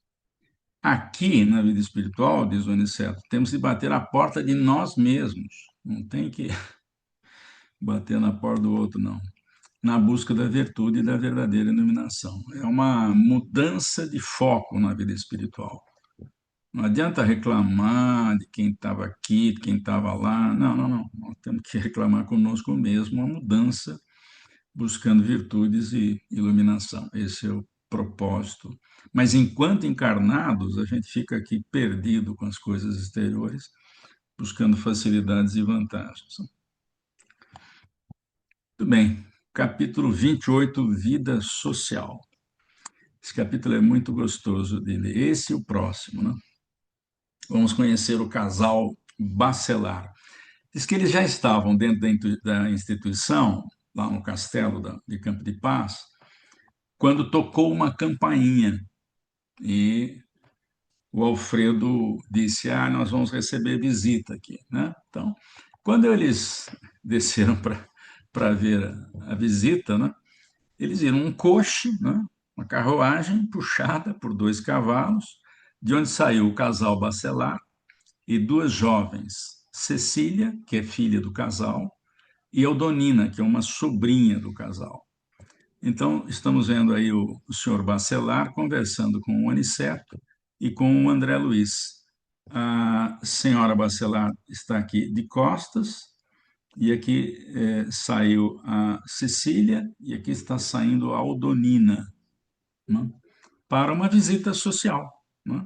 Aqui, na vida espiritual, diz o Aniceto, temos que bater a porta de nós mesmos. Não tem que bater na porta do outro, não. Na busca da virtude e da verdadeira iluminação. É uma mudança de foco na vida espiritual. Não adianta reclamar de quem estava aqui, de quem estava lá. Não, não, não. Nós temos que reclamar conosco mesmo, uma mudança buscando virtudes e iluminação. Esse é o propósito. Mas enquanto encarnados, a gente fica aqui perdido com as coisas exteriores, buscando facilidades e vantagens. Muito bem. Capítulo 28, Vida Social. Esse capítulo é muito gostoso de ler. Esse e o próximo, né? Vamos conhecer o casal Bacelar. Diz que eles já estavam dentro da instituição, lá no castelo de Campo de Paz, quando tocou uma campainha e o Alfredo disse: nós vamos receber visita aqui, né? Então, quando eles desceram para ver a visita, né? Eles viram um coche, né? Uma carruagem puxada por dois cavalos, de onde saiu o casal Bacelar e duas jovens, Cecília, que é filha do casal, e Eudonina, que é uma sobrinha do casal. Então, estamos vendo aí o senhor Bacelar conversando com o Aniceto e com o André Luiz. A senhora Bacelar está aqui de costas, e aqui saiu a Cecília, e aqui está saindo a Eudonina, né, para uma visita social, né?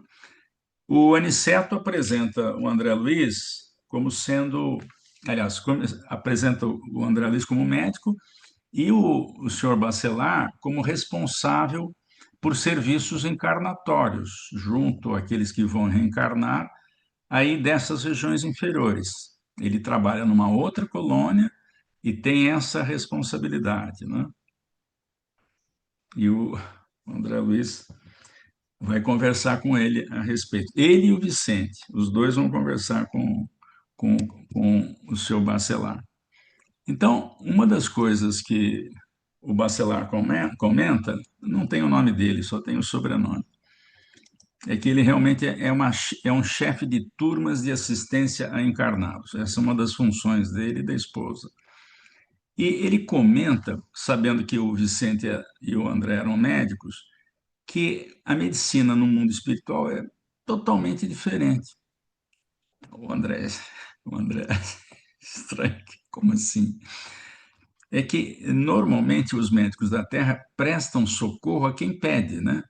O Aniceto apresenta o André Luiz como sendo, aliás, apresenta o André Luiz como médico e o senhor Bacelar como responsável por serviços encarnatórios, junto àqueles que vão reencarnar aí dessas regiões inferiores. Ele trabalha numa outra colônia e tem essa responsabilidade, né? E o André Luiz vai conversar com ele a respeito. Ele e o Vicente, os dois vão conversar com, com o seu Bacelar. Então, uma das coisas que o Bacelar comenta, não tem o nome dele, só tem o sobrenome, é que ele realmente é um chefe de turmas de assistência a encarnados. Essa é uma das funções dele e da esposa. E ele comenta, sabendo que o Vicente e o André eram médicos, que a medicina no mundo espiritual é totalmente diferente. O André, o André, estranho, como assim? É que normalmente os médicos da Terra prestam socorro a quem pede, né?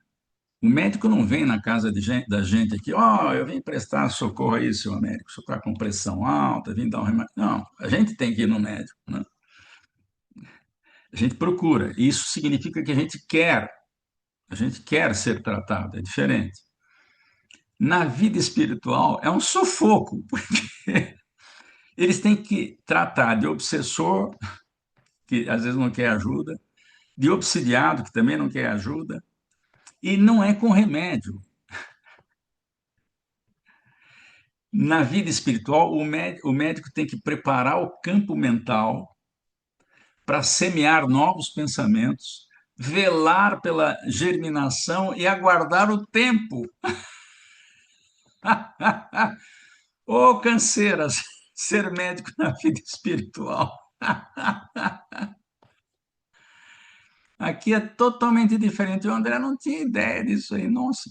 O médico não vem na casa da gente aqui, eu vim prestar socorro aí, seu médico, o senhor está com pressão alta, vim dar um remédio. Não, a gente tem que ir no médico, né? A gente procura. Isso significa que a gente quer ser tratado, é diferente. Na vida espiritual é um sufoco, porque eles têm que tratar de obsessor, que às vezes não quer ajuda, de obsidiado, que também não quer ajuda, e não é com remédio. Na vida espiritual, o médico tem que preparar o campo mental para semear novos pensamentos, velar pela germinação e aguardar o tempo. Ô, canseiras, ser médico na vida espiritual. Aqui é totalmente diferente. O André não tinha ideia disso aí. Nossa.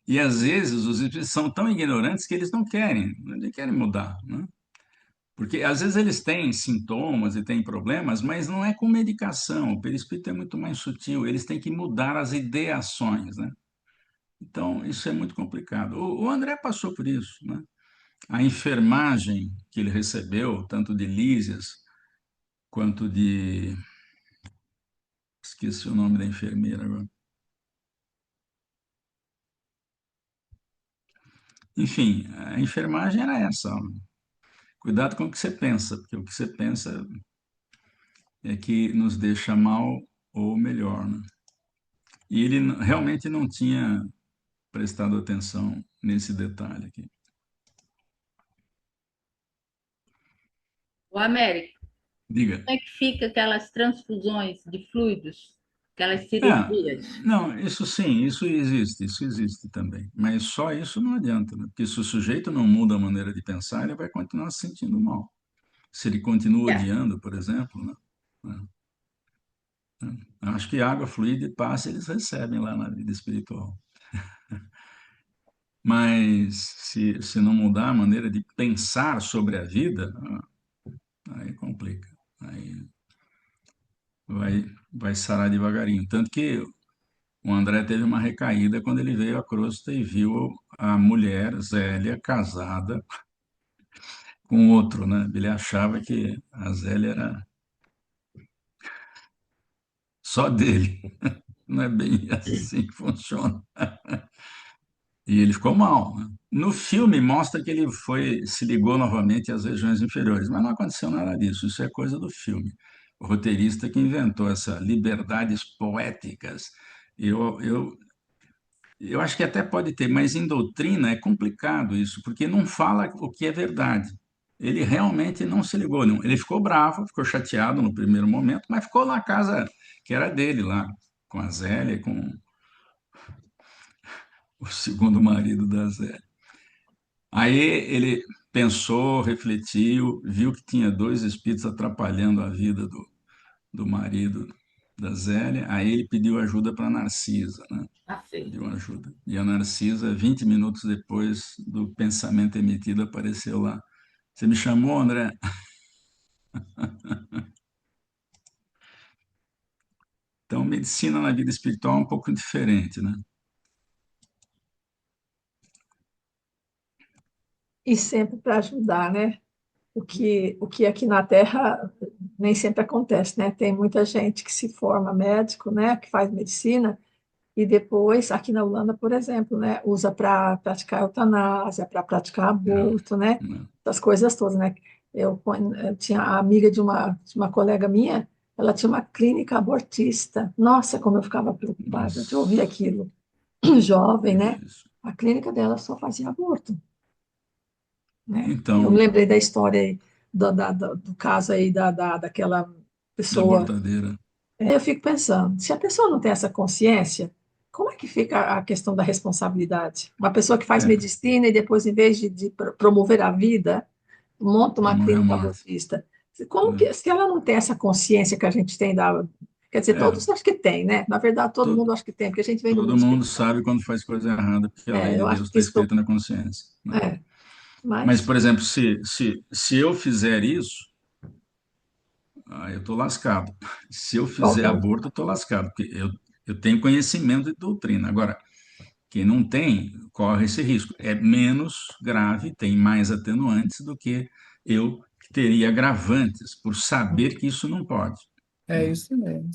E às vezes os espíritos são tão ignorantes que eles não querem mudar, né? Porque às vezes eles têm sintomas e têm problemas, mas não é com medicação. O perispírito é muito mais sutil. Eles têm que mudar as ideações, né? Então, isso é muito complicado. O André passou por isso, né? A enfermagem que ele recebeu, tanto de Lísias quanto de... Esqueci o nome da enfermeira agora. Enfim, a enfermagem era essa. Ó. Cuidado com o que você pensa, porque o que você pensa é que nos deixa mal ou melhor, né? E ele realmente não tinha prestado atenção nesse detalhe aqui. O Américo, Diga. como é que fica aquelas transfusões de fluidos, aquelas É, cirurgias? não, isso sim, isso existe também. Mas só isso não adianta, né? Porque se o sujeito não muda a maneira de pensar, ele vai continuar se sentindo mal. Se ele continua É. odiando, por exemplo, né? Acho que água, fluida e passe eles recebem lá na vida espiritual. Mas se não mudar a maneira de pensar sobre a vida, aí complica. Aí vai sarar devagarinho. Tanto que o André teve uma recaída quando ele veio à crosta e viu a mulher, Zélia, casada com outro, né? Ele achava que a Zélia era só dele. Não é bem assim que funciona. E ele ficou mal, né? No filme mostra que ele se ligou novamente às regiões inferiores, mas não aconteceu nada disso. Isso é coisa do filme. O roteirista que inventou essa liberdades poéticas. Eu, eu, eu acho que até pode ter, mas em doutrina é complicado isso, porque não fala o que é verdade. Ele realmente não se ligou, não. Ele ficou bravo, ficou chateado no primeiro momento, mas ficou na casa que era dele lá, com a Zélia, e com o segundo marido da Zélia. Aí ele pensou, refletiu, viu que tinha dois espíritos atrapalhando a vida do marido da Zélia. Aí ele pediu ajuda para Narcisa, né? Assim. Pediu ajuda. E a Narcisa, 20 minutos depois do pensamento emitido, apareceu lá. Você me chamou, André? Então, medicina na vida espiritual é um pouco diferente, né? E sempre para ajudar, né? O que aqui na Terra nem sempre acontece, né? Tem muita gente que se forma médico, né? Que faz medicina e depois, aqui na Holanda, por exemplo, né? Usa para praticar eutanásia, para praticar Não, aborto, né? não. Essas coisas todas, né? Eu tinha a amiga de uma colega minha, ela tinha uma clínica abortista. Nossa, como eu ficava preocupada de ouvir Nossa, aquilo. Jovem, né? difícil. A clínica dela só fazia aborto, né? Eu me Então, lembrei da história aí, do caso aí daquela da pessoa. abortadeira. Eu fico pensando, se a pessoa não tem essa consciência, como é que fica a questão da responsabilidade? Uma pessoa que faz É, medicina e depois, em vez de promover a vida, monta uma promover a clínica morte. abortista. Como que, se ela não tem essa consciência que a gente tem da. Quer dizer, É, todos acho que tem, né? Na verdade, todo todo, mundo acha que tem, porque a gente vem do mundo todo mundo espiritual. sabe quando faz coisa errada, porque a lei de Eu Deus acho que está isso. escrita na consciência, né? É, Mas, mas por exemplo, se eu fizer isso, eu estou lascado. Se eu fizer qualquer um. aborto, eu estou lascado, porque eu tenho conhecimento de doutrina. Agora, quem não tem, corre esse risco. É menos grave, tem mais atenuantes do que eu, que teria agravantes, por saber que isso não pode. É Né? isso mesmo.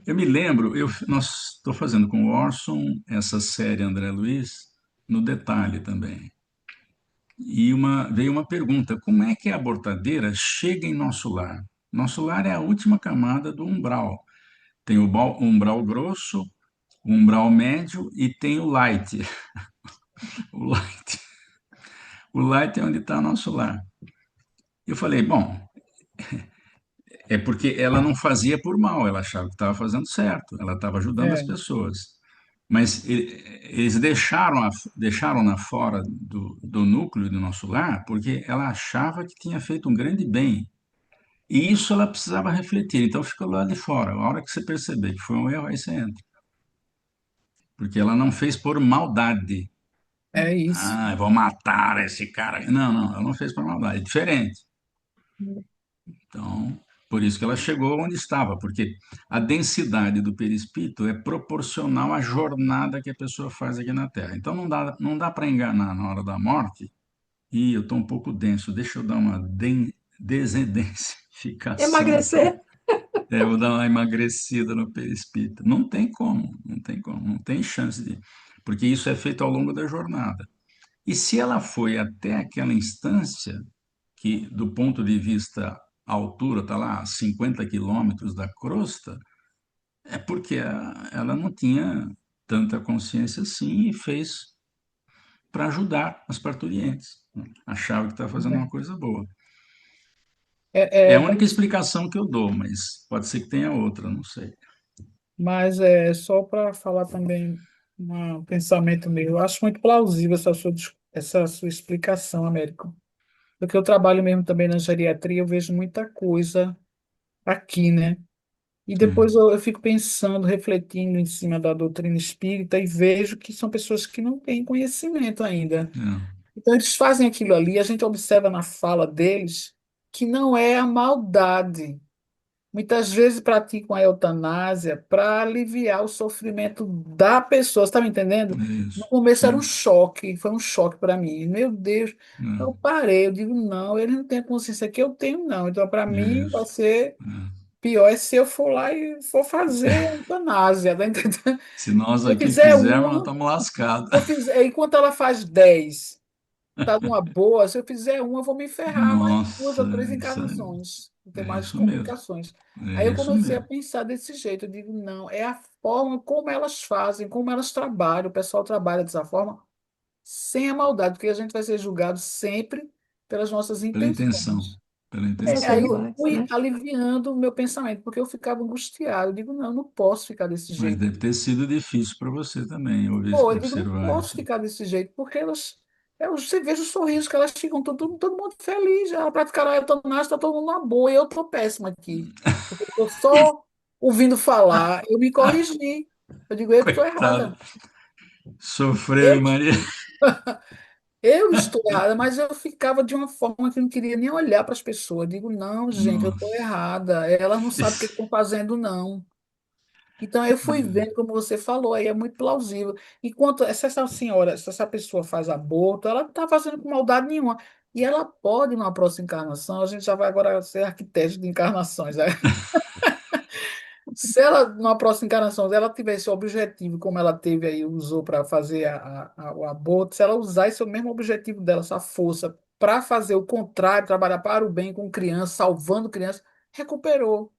Eu me lembro, nós estou fazendo com o Orson essa série André Luiz, no detalhe também. E veio uma pergunta: como é que a abortadeira chega em nosso lar? Nosso lar é a última camada do umbral. Tem o umbral grosso, o umbral médio e tem o light. O light, o light é onde está nosso lar. Eu falei, bom, é porque ela não fazia por mal, ela achava que estava fazendo certo, ela estava ajudando as É, pessoas. Mas eles deixaram-na fora do núcleo do nosso lar porque ela achava que tinha feito um grande bem. E isso ela precisava refletir, então ficou lá de fora. A hora que você perceber que foi um erro, aí você entra. Porque ela não fez por maldade. É isso. Ah, eu vou matar esse cara. Não, não, ela não fez por maldade. É diferente. Então, por isso que ela chegou onde estava, porque a densidade do perispírito é proporcional à jornada que a pessoa faz aqui na Terra. Então, não dá para enganar na hora da morte. E eu estou um pouco denso, deixa eu dar uma desedensificação aqui. Emagrecer. Eu vou dar uma emagrecida no perispírito. Não tem como, não tem como, não tem chance de. Porque isso é feito ao longo da jornada. E se ela foi até aquela instância, que do ponto de vista a altura está lá a 50 quilômetros da crosta, é porque ela não tinha tanta consciência assim e fez para ajudar as parturientes. Achava que estava fazendo uma coisa boa. É a única explicação que eu dou, mas pode ser que tenha outra, não sei. Mas é só para falar também um pensamento meu. Eu acho muito plausível essa sua explicação, Américo. Porque eu trabalho mesmo também na geriatria, eu vejo muita coisa aqui, né? E depois Sim, eu fico pensando, refletindo em cima da doutrina espírita e vejo que são pessoas que não têm conhecimento ainda. é, Então eles fazem aquilo ali, a gente observa na fala deles que não é a maldade. Muitas vezes praticam a eutanásia para aliviar o sofrimento da pessoa, você está me entendendo? é No isso. começo era um Sim, choque, foi um choque para mim. Meu Deus, eu parei, eu digo, não, ele não tem a consciência que eu tenho, não. Então, para é mim, vai isso. ser É. pior é se eu for lá e for fazer a eutanásia, tá entendendo? Se nós Se eu aqui fizer fizermos, nós uma, estamos lascados. se eu fizer, enquanto ela faz 10 tá numa boa. Se eu fizer uma, eu vou me ferrar mais duas Nossa, ou três isso encarnações. Não tem é mais isso mesmo. complicações. É Aí eu isso comecei a mesmo. pensar desse jeito. Eu digo, não, é a forma como elas fazem, como elas trabalham. O pessoal trabalha dessa forma, sem a maldade, porque a gente vai ser julgado sempre pelas nossas Pela intenção. intenções. Pela Você É, intenção. aí saiu antes, fui né? aliviando o meu pensamento, porque eu ficava angustiado. Eu digo, não, eu não posso ficar desse Mas jeito. deve ter sido difícil para você também Pô, eu digo, não observar posso isso. ficar desse jeito, porque você veja o sorriso que elas ficam, todo mundo feliz. Ela praticaram a eutanásia, está todo mundo na boa, e eu tô péssima aqui. Porque eu tô só ouvindo falar, eu me corrigi. Eu digo, eu que estou Coitado. errada. Sofreu, Eu, hein, Maria? eu estou errada, mas eu ficava de uma forma que eu não queria nem olhar para as pessoas. Eu digo, não, gente, eu estou Nossa. errada. Elas não sabem o que estão fazendo, não. Então, eu fui vendo, como você falou, aí é muito plausível. Enquanto essa senhora, se essa pessoa faz aborto, ela não está fazendo com maldade nenhuma. E ela pode, numa próxima encarnação, a gente já vai agora ser arquiteto de encarnações, né? Se ela, numa próxima encarnação, ela tiver esse objetivo, como ela teve aí, usou para fazer o aborto, se ela usar esse mesmo objetivo dela, essa força, para fazer o contrário, trabalhar para o bem com criança, salvando criança, recuperou.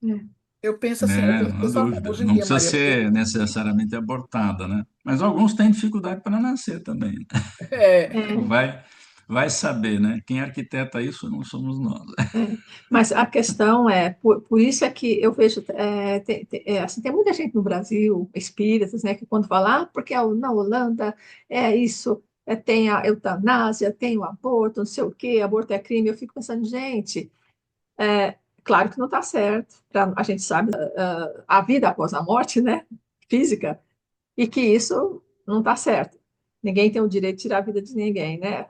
É. Eu É, penso não há dessa forma dúvida. hoje em Não dia, precisa Maria. ser necessariamente abortada, né? Mas alguns têm dificuldade para nascer também. É, É. Vai saber, né? Quem arquiteta isso não somos nós. É, mas a questão é, por isso é que eu vejo, assim, tem muita gente no Brasil, espíritas, né, que quando fala, porque na Holanda é isso, tem a eutanásia, tem o aborto, não sei o quê, aborto é crime, eu fico pensando, gente, claro que não está certo, a gente sabe a vida após a morte, né, física, e que isso não está certo. Ninguém tem o direito de tirar a vida de ninguém, né?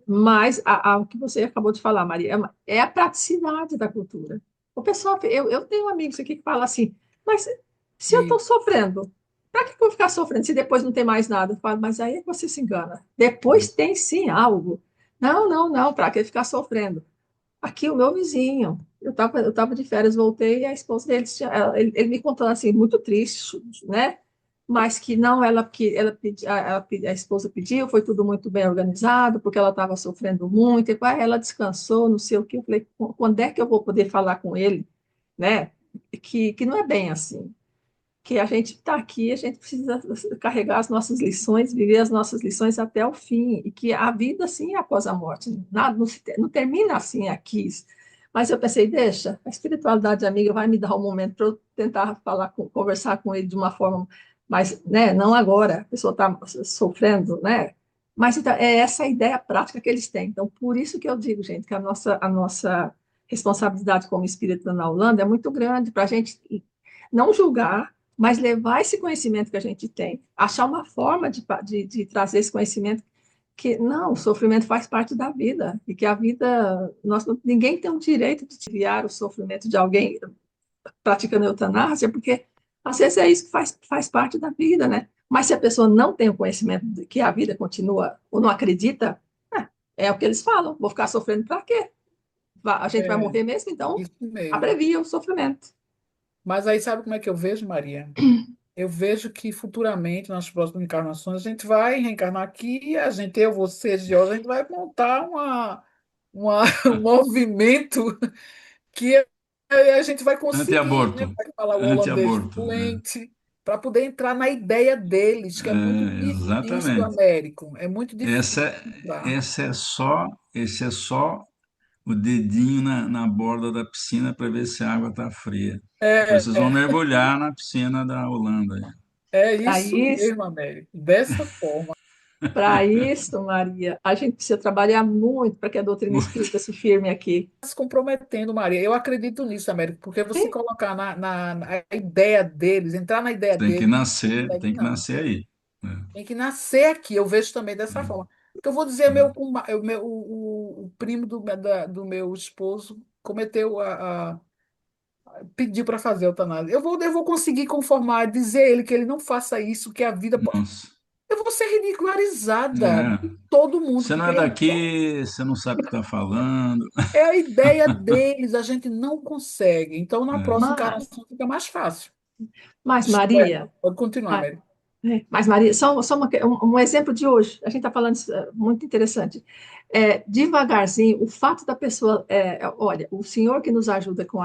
Mas o que você acabou de falar, Maria, é a praticidade da cultura. O pessoal, eu tenho amigos aqui que falam assim, mas se eu estou e sofrendo, para que eu vou ficar sofrendo se depois não tem mais nada? Eu falo, mas aí é que você se engana. Depois tem sim algo. Não, não, não, para que ficar sofrendo? Aqui, o meu vizinho, eu tava de férias, voltei, e a esposa dele, ele me contando assim, muito triste, né? Mas que não, a esposa pediu, foi tudo muito bem organizado, porque ela estava sofrendo muito, e ela descansou, não sei o que. Eu falei, quando é que eu vou poder falar com ele, né? Que não é bem assim, que a gente está aqui, a gente precisa carregar as nossas lições, viver as nossas lições até o fim, e que a vida, sim, é após a morte, nada, não termina assim aqui. Mas eu pensei, deixa, a espiritualidade amiga vai me dar um momento para eu tentar conversar com ele de uma forma mais, né, não agora, a pessoa está sofrendo, né? Mas então, é essa a ideia prática que eles têm. Então, por isso que eu digo, gente, que a nossa responsabilidade como espírita na Holanda é muito grande para a gente não julgar, mas levar esse conhecimento que a gente tem, achar uma forma de trazer esse conhecimento que não, o sofrimento faz parte da vida e que a vida, ninguém tem o direito de desviar o sofrimento de alguém praticando eutanásia, porque às vezes é isso que faz parte da vida, né? Mas se a pessoa não tem o conhecimento de que a vida continua ou não acredita, é o que eles falam, vou ficar sofrendo para quê? A gente vai É, morrer mesmo, então isso mesmo. abrevia o sofrimento. Mas aí sabe como é que eu vejo, Maria? Eu vejo que futuramente, nas próximas encarnações, a gente vai reencarnar aqui e a gente, eu, você, George, a gente vai montar um movimento que a gente vai conseguir, né? Anti-aborto. Vai falar o holandês Anti-aborto. fluente, para poder entrar na ideia deles, que é muito difícil, Exatamente. Américo. É muito Essa, difícil entrar. esse é só o dedinho na borda da piscina para ver se a água está fria. Depois É, vocês vão mergulhar na piscina da Holanda. é Para isso isso, mesmo, Américo. Dessa forma. para isso, Maria, a gente precisa trabalhar muito para que a doutrina espírita se firme aqui. Se comprometendo, Maria. Eu acredito nisso, Américo, porque você Sim, colocar na ideia deles, entrar na ideia deles, não consegue, Tem que não. nascer aí. Né? Tem que nascer aqui. Eu vejo também dessa forma. Porque eu vou dizer, o primo do meu esposo cometeu pediu para fazer a eutanásia. Eu vou conseguir conformar, dizer a ele que ele não faça isso, que a vida. Nossa. Eu vou ser ridicularizada É. por todo mundo, Você não porque é daqui, você não sabe o que está falando. é a ideia deles, a gente não consegue. Então, na É. próxima mas, encarnação fica mais fácil. mas Espero. Maria, Pode continuar, ah, Américo. mas Maria, só um exemplo de hoje, a gente está falando isso, muito interessante. Devagarzinho, o fato da pessoa, olha, o senhor que nos ajuda com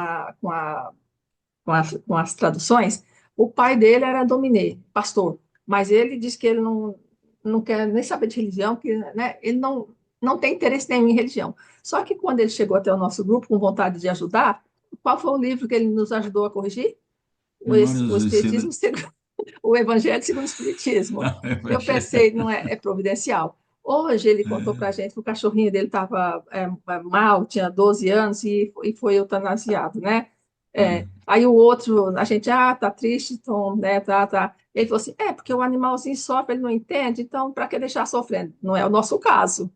as traduções, o pai dele era dominê, pastor, mas ele diz que ele não quer nem saber de religião, que, né, ele não tem interesse nenhum em religião. Só que quando ele chegou até o nosso grupo com vontade de ajudar, qual foi o livro que ele nos ajudou a corrigir? Memórias O do Suicida. Espiritismo, o Evangelho segundo o Espiritismo. Eu pensei, não é providencial. Hoje ele contou para a gente que o cachorrinho dele estava mal, tinha 12 anos e foi eutanasiado, né? Aí o outro, a gente, tá triste, Tom, né? Tá. Ele falou assim, porque o animalzinho sofre, ele não entende, então para que deixar sofrendo? Não é o nosso caso.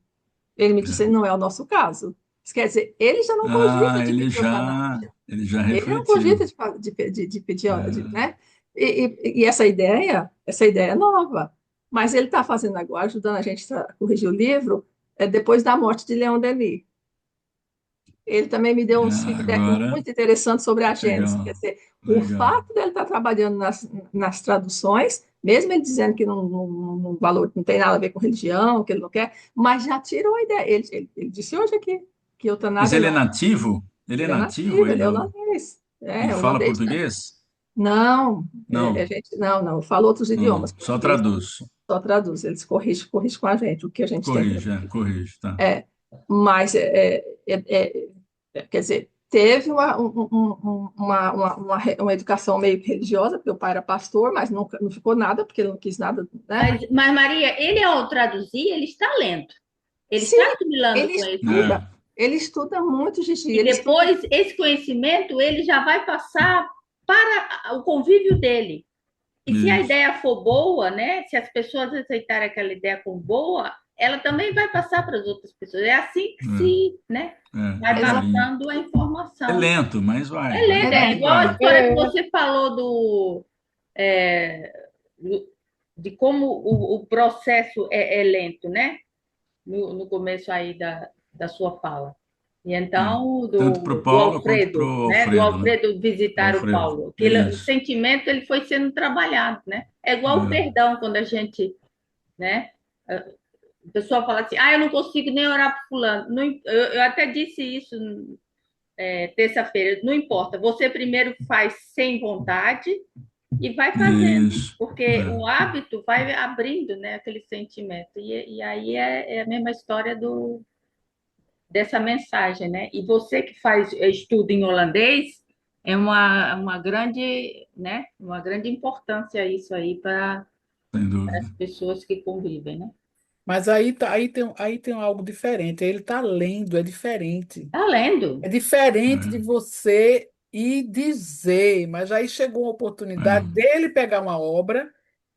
Ele me disse, não é o nosso caso. Isso quer dizer, ele já não cogita de pedir eutanásia. Ele já Ele não cogita refletiu. de pedir, É, né? E essa ideia é nova. Mas ele está fazendo agora, ajudando a gente a corrigir o livro, depois da morte de Leon Denis. Ele também me deu uns feedback agora, muito interessantes sobre a Gênesis. Quer legal, dizer, o legal. fato dele estar trabalhando nas traduções, mesmo ele dizendo que valor, não tem nada a ver com religião, que ele não quer, mas já tirou a ideia. Ele disse hoje aqui que Mas eutanásia ele é não. nativo? Ele é Ele é nativo? nativo, ele é holandês. Ele É, fala holandês. português? Não, a Não, gente, não, fala outros idiomas, só português traduz. só traduz, eles corrigem com a gente, o que a gente tem que Corrige, traduzir. corrige, tá. Mas, quer dizer, teve uma educação meio que religiosa, porque o pai era pastor, mas não ficou nada, porque ele não quis nada, né? Mas, Maria, ele ao traduzir, ele está lento. Ele Sim, está assimilando ele conhecimento. É, ele estuda muito, Gigi, E ele estuda, depois, esse conhecimento, ele já vai passar para o convívio dele. E se a isso. ideia for boa, né? Se as pessoas aceitarem aquela ideia como boa, ela também vai passar para as outras pessoas. É assim que se, né, vai Na linha. passando a É informação. lento, mas É vai lento, é que igual a vai. história que você falou é, de como o processo é lento, né? No começo aí da sua fala. E É. então, Tanto para o do Paulo quanto para Alfredo, o né? Do Alfredo, né? Alfredo visitar o Alfredo. Paulo. O Isso. sentimento ele foi sendo trabalhado, né? É igual o É. perdão, quando a gente, né? O pessoal fala assim, eu não consigo nem orar para fulano. Não, eu até disse isso terça-feira, não importa, você primeiro faz sem vontade e vai fazendo, Isso. porque É. o hábito vai abrindo, né, aquele sentimento. E aí é a mesma história dessa mensagem, né? E você que faz estudo em holandês, é uma grande, né, uma grande importância isso aí para Sem as dúvida. pessoas que convivem, né? Mas aí tem algo diferente. Ele está lendo, é diferente. Tá lendo? É diferente de É, você ir dizer, mas aí chegou uma oportunidade é, dele pegar uma obra,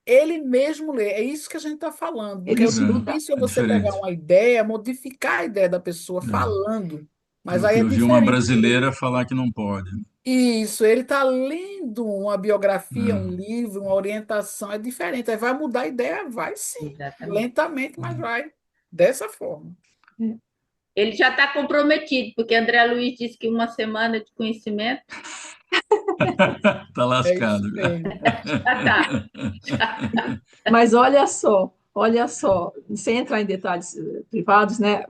ele mesmo ler. É isso que a gente está falando, Ele porque o estuda. difícil é é você pegar diferente. uma ideia, modificar a ideia da pessoa É. falando. Mas Do aí que é eu vi uma diferente. brasileira falar que não pode. Isso, ele está lendo uma biografia, um É, livro, uma orientação, é diferente. Aí vai mudar a ideia? Vai sim, Exatamente. lentamente, mas vai. Dessa forma. Ele já está comprometido, porque André Luiz disse que uma semana de conhecimento tá É isso lascado. mesmo. já está. Mas olha só, sem entrar em detalhes privados, né?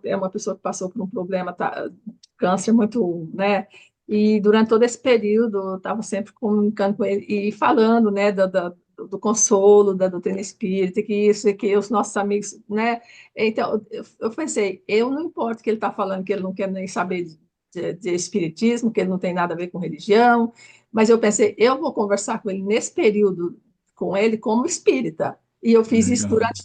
É uma pessoa que passou por um problema, tá, câncer muito, né? E durante todo esse período, eu estava sempre comunicando com ele e falando, né, do consolo, da doutrina espírita, que isso e que os nossos amigos, né? Então, eu pensei, eu não importa que ele está falando que ele não quer nem saber de espiritismo, que ele não tem nada a ver com religião, mas eu pensei, eu vou conversar com ele nesse período com ele como espírita. E eu fiz isso Legal. durante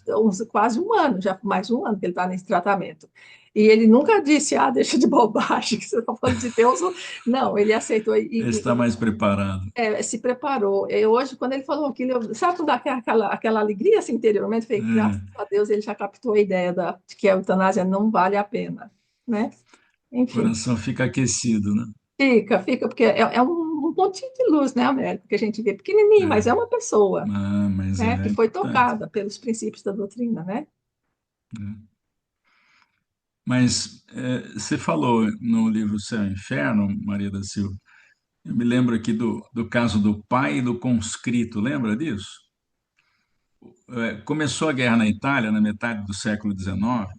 quase um ano, já mais de um ano que ele está nesse tratamento. E ele nunca disse, deixa de bobagem, que você está falando de Deus. Não, ele aceitou Ele está mais preparado. se preparou. E hoje, quando ele falou aquilo, sabe quando dá aquela alegria assim, interiormente? Eu falei, graças É, a Deus, ele já captou a ideia de que a eutanásia não vale a pena, né? o Enfim, coração fica aquecido, né? fica, porque é um pontinho de luz, né, Américo? Que a gente vê pequenininho, mas é É. uma pessoa, Ah, mas né, é que foi importante. tocada pelos princípios da doutrina, né? Né? Mas você falou no livro Céu e Inferno, Maria da Silva. Eu me lembro aqui do caso do pai e do conscrito, lembra disso? Começou a guerra na Itália na metade do século XIX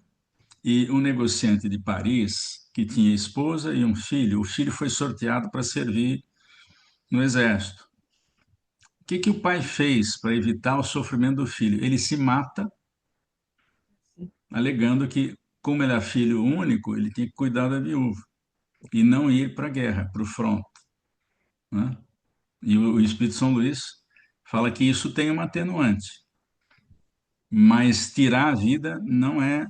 e um negociante de Paris, que tinha esposa e um filho, o filho foi sorteado para servir no exército. O que que o pai fez para evitar o sofrimento do filho? Ele se mata, alegando que, como ele é filho único, ele tinha que cuidar da viúva e não ir para a guerra, para o front, né? E o Espírito São Luís fala que isso tem uma atenuante, mas tirar a vida não é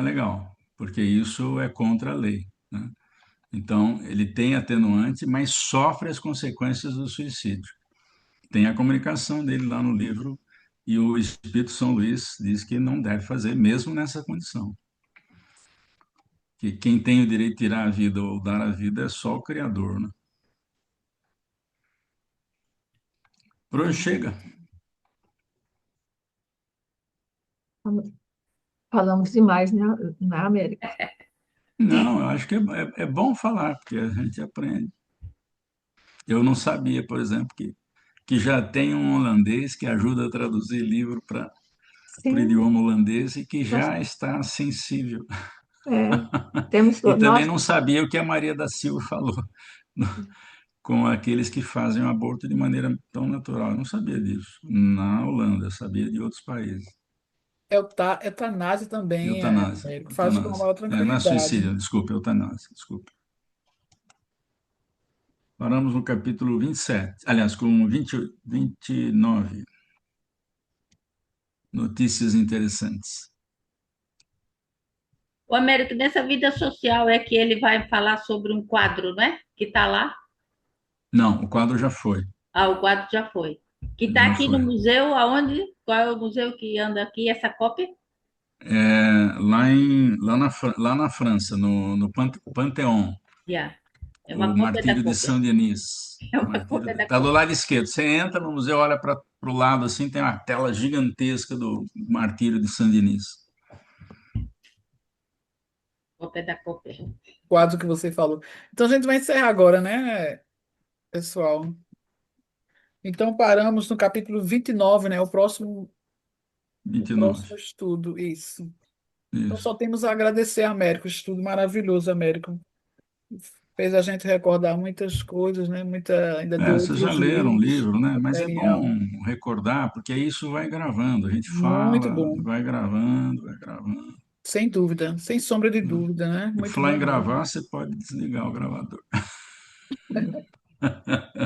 legal, porque isso é contra a lei, né? Então, ele tem atenuante, mas sofre as consequências do suicídio. Tem a comunicação dele lá no livro, e o Espírito São Luís diz que não deve fazer, mesmo nessa condição. Que quem tem o direito de tirar a vida ou dar a vida é só o Criador, né? Por hoje chega. Falamos demais, né, na América. Não, eu acho que é bom falar, porque a gente aprende. Eu não sabia, por exemplo, que já tem um holandês que ajuda a traduzir livro para o Sim, idioma holandês e que nós, já está sensível. é, temos, E também nós, não sabia o que a Maria da Silva falou com aqueles que fazem o aborto de maneira tão natural. Eu não sabia disso. Na Holanda, eu sabia de outros países. Eutanásia também, Eutanásia, faz com a eutanásia. maior Não é tranquilidade. suicídio, desculpa, eutanásia, desculpa. Paramos no capítulo 27, aliás, com 29 notícias interessantes. O Américo, nessa vida social é que ele vai falar sobre um quadro, né? Que está lá. Não, o quadro já foi, Ah, o quadro já foi. Que está já aqui no foi. museu, aonde? Qual é o museu que anda aqui, essa cópia? Lá na França, no Panteão, Já. É o uma cópia da Martírio de cópia. Saint-Denis. É uma cópia da Está do cópia. lado esquerdo. Você entra no museu, olha para o lado assim, tem uma tela gigantesca do Martírio de Saint-Denis. Cópia da cópia. Quadro que você falou. Então a gente vai encerrar agora, né, pessoal? Então paramos no capítulo 29, né? O 29. próximo estudo, isso. Então Isso. só temos a agradecer a Américo, estudo maravilhoso, Américo. Fez a gente recordar muitas coisas, né? Ainda deu Vocês já outros leram o livros, livro, né? Mas é material. bom recordar, porque isso vai gravando. A gente Muito fala, bom, vai gravando, vai gravando. sem dúvida, sem sombra de Né? dúvida, né? E Muito falar bom em mesmo. gravar, você pode desligar o gravador.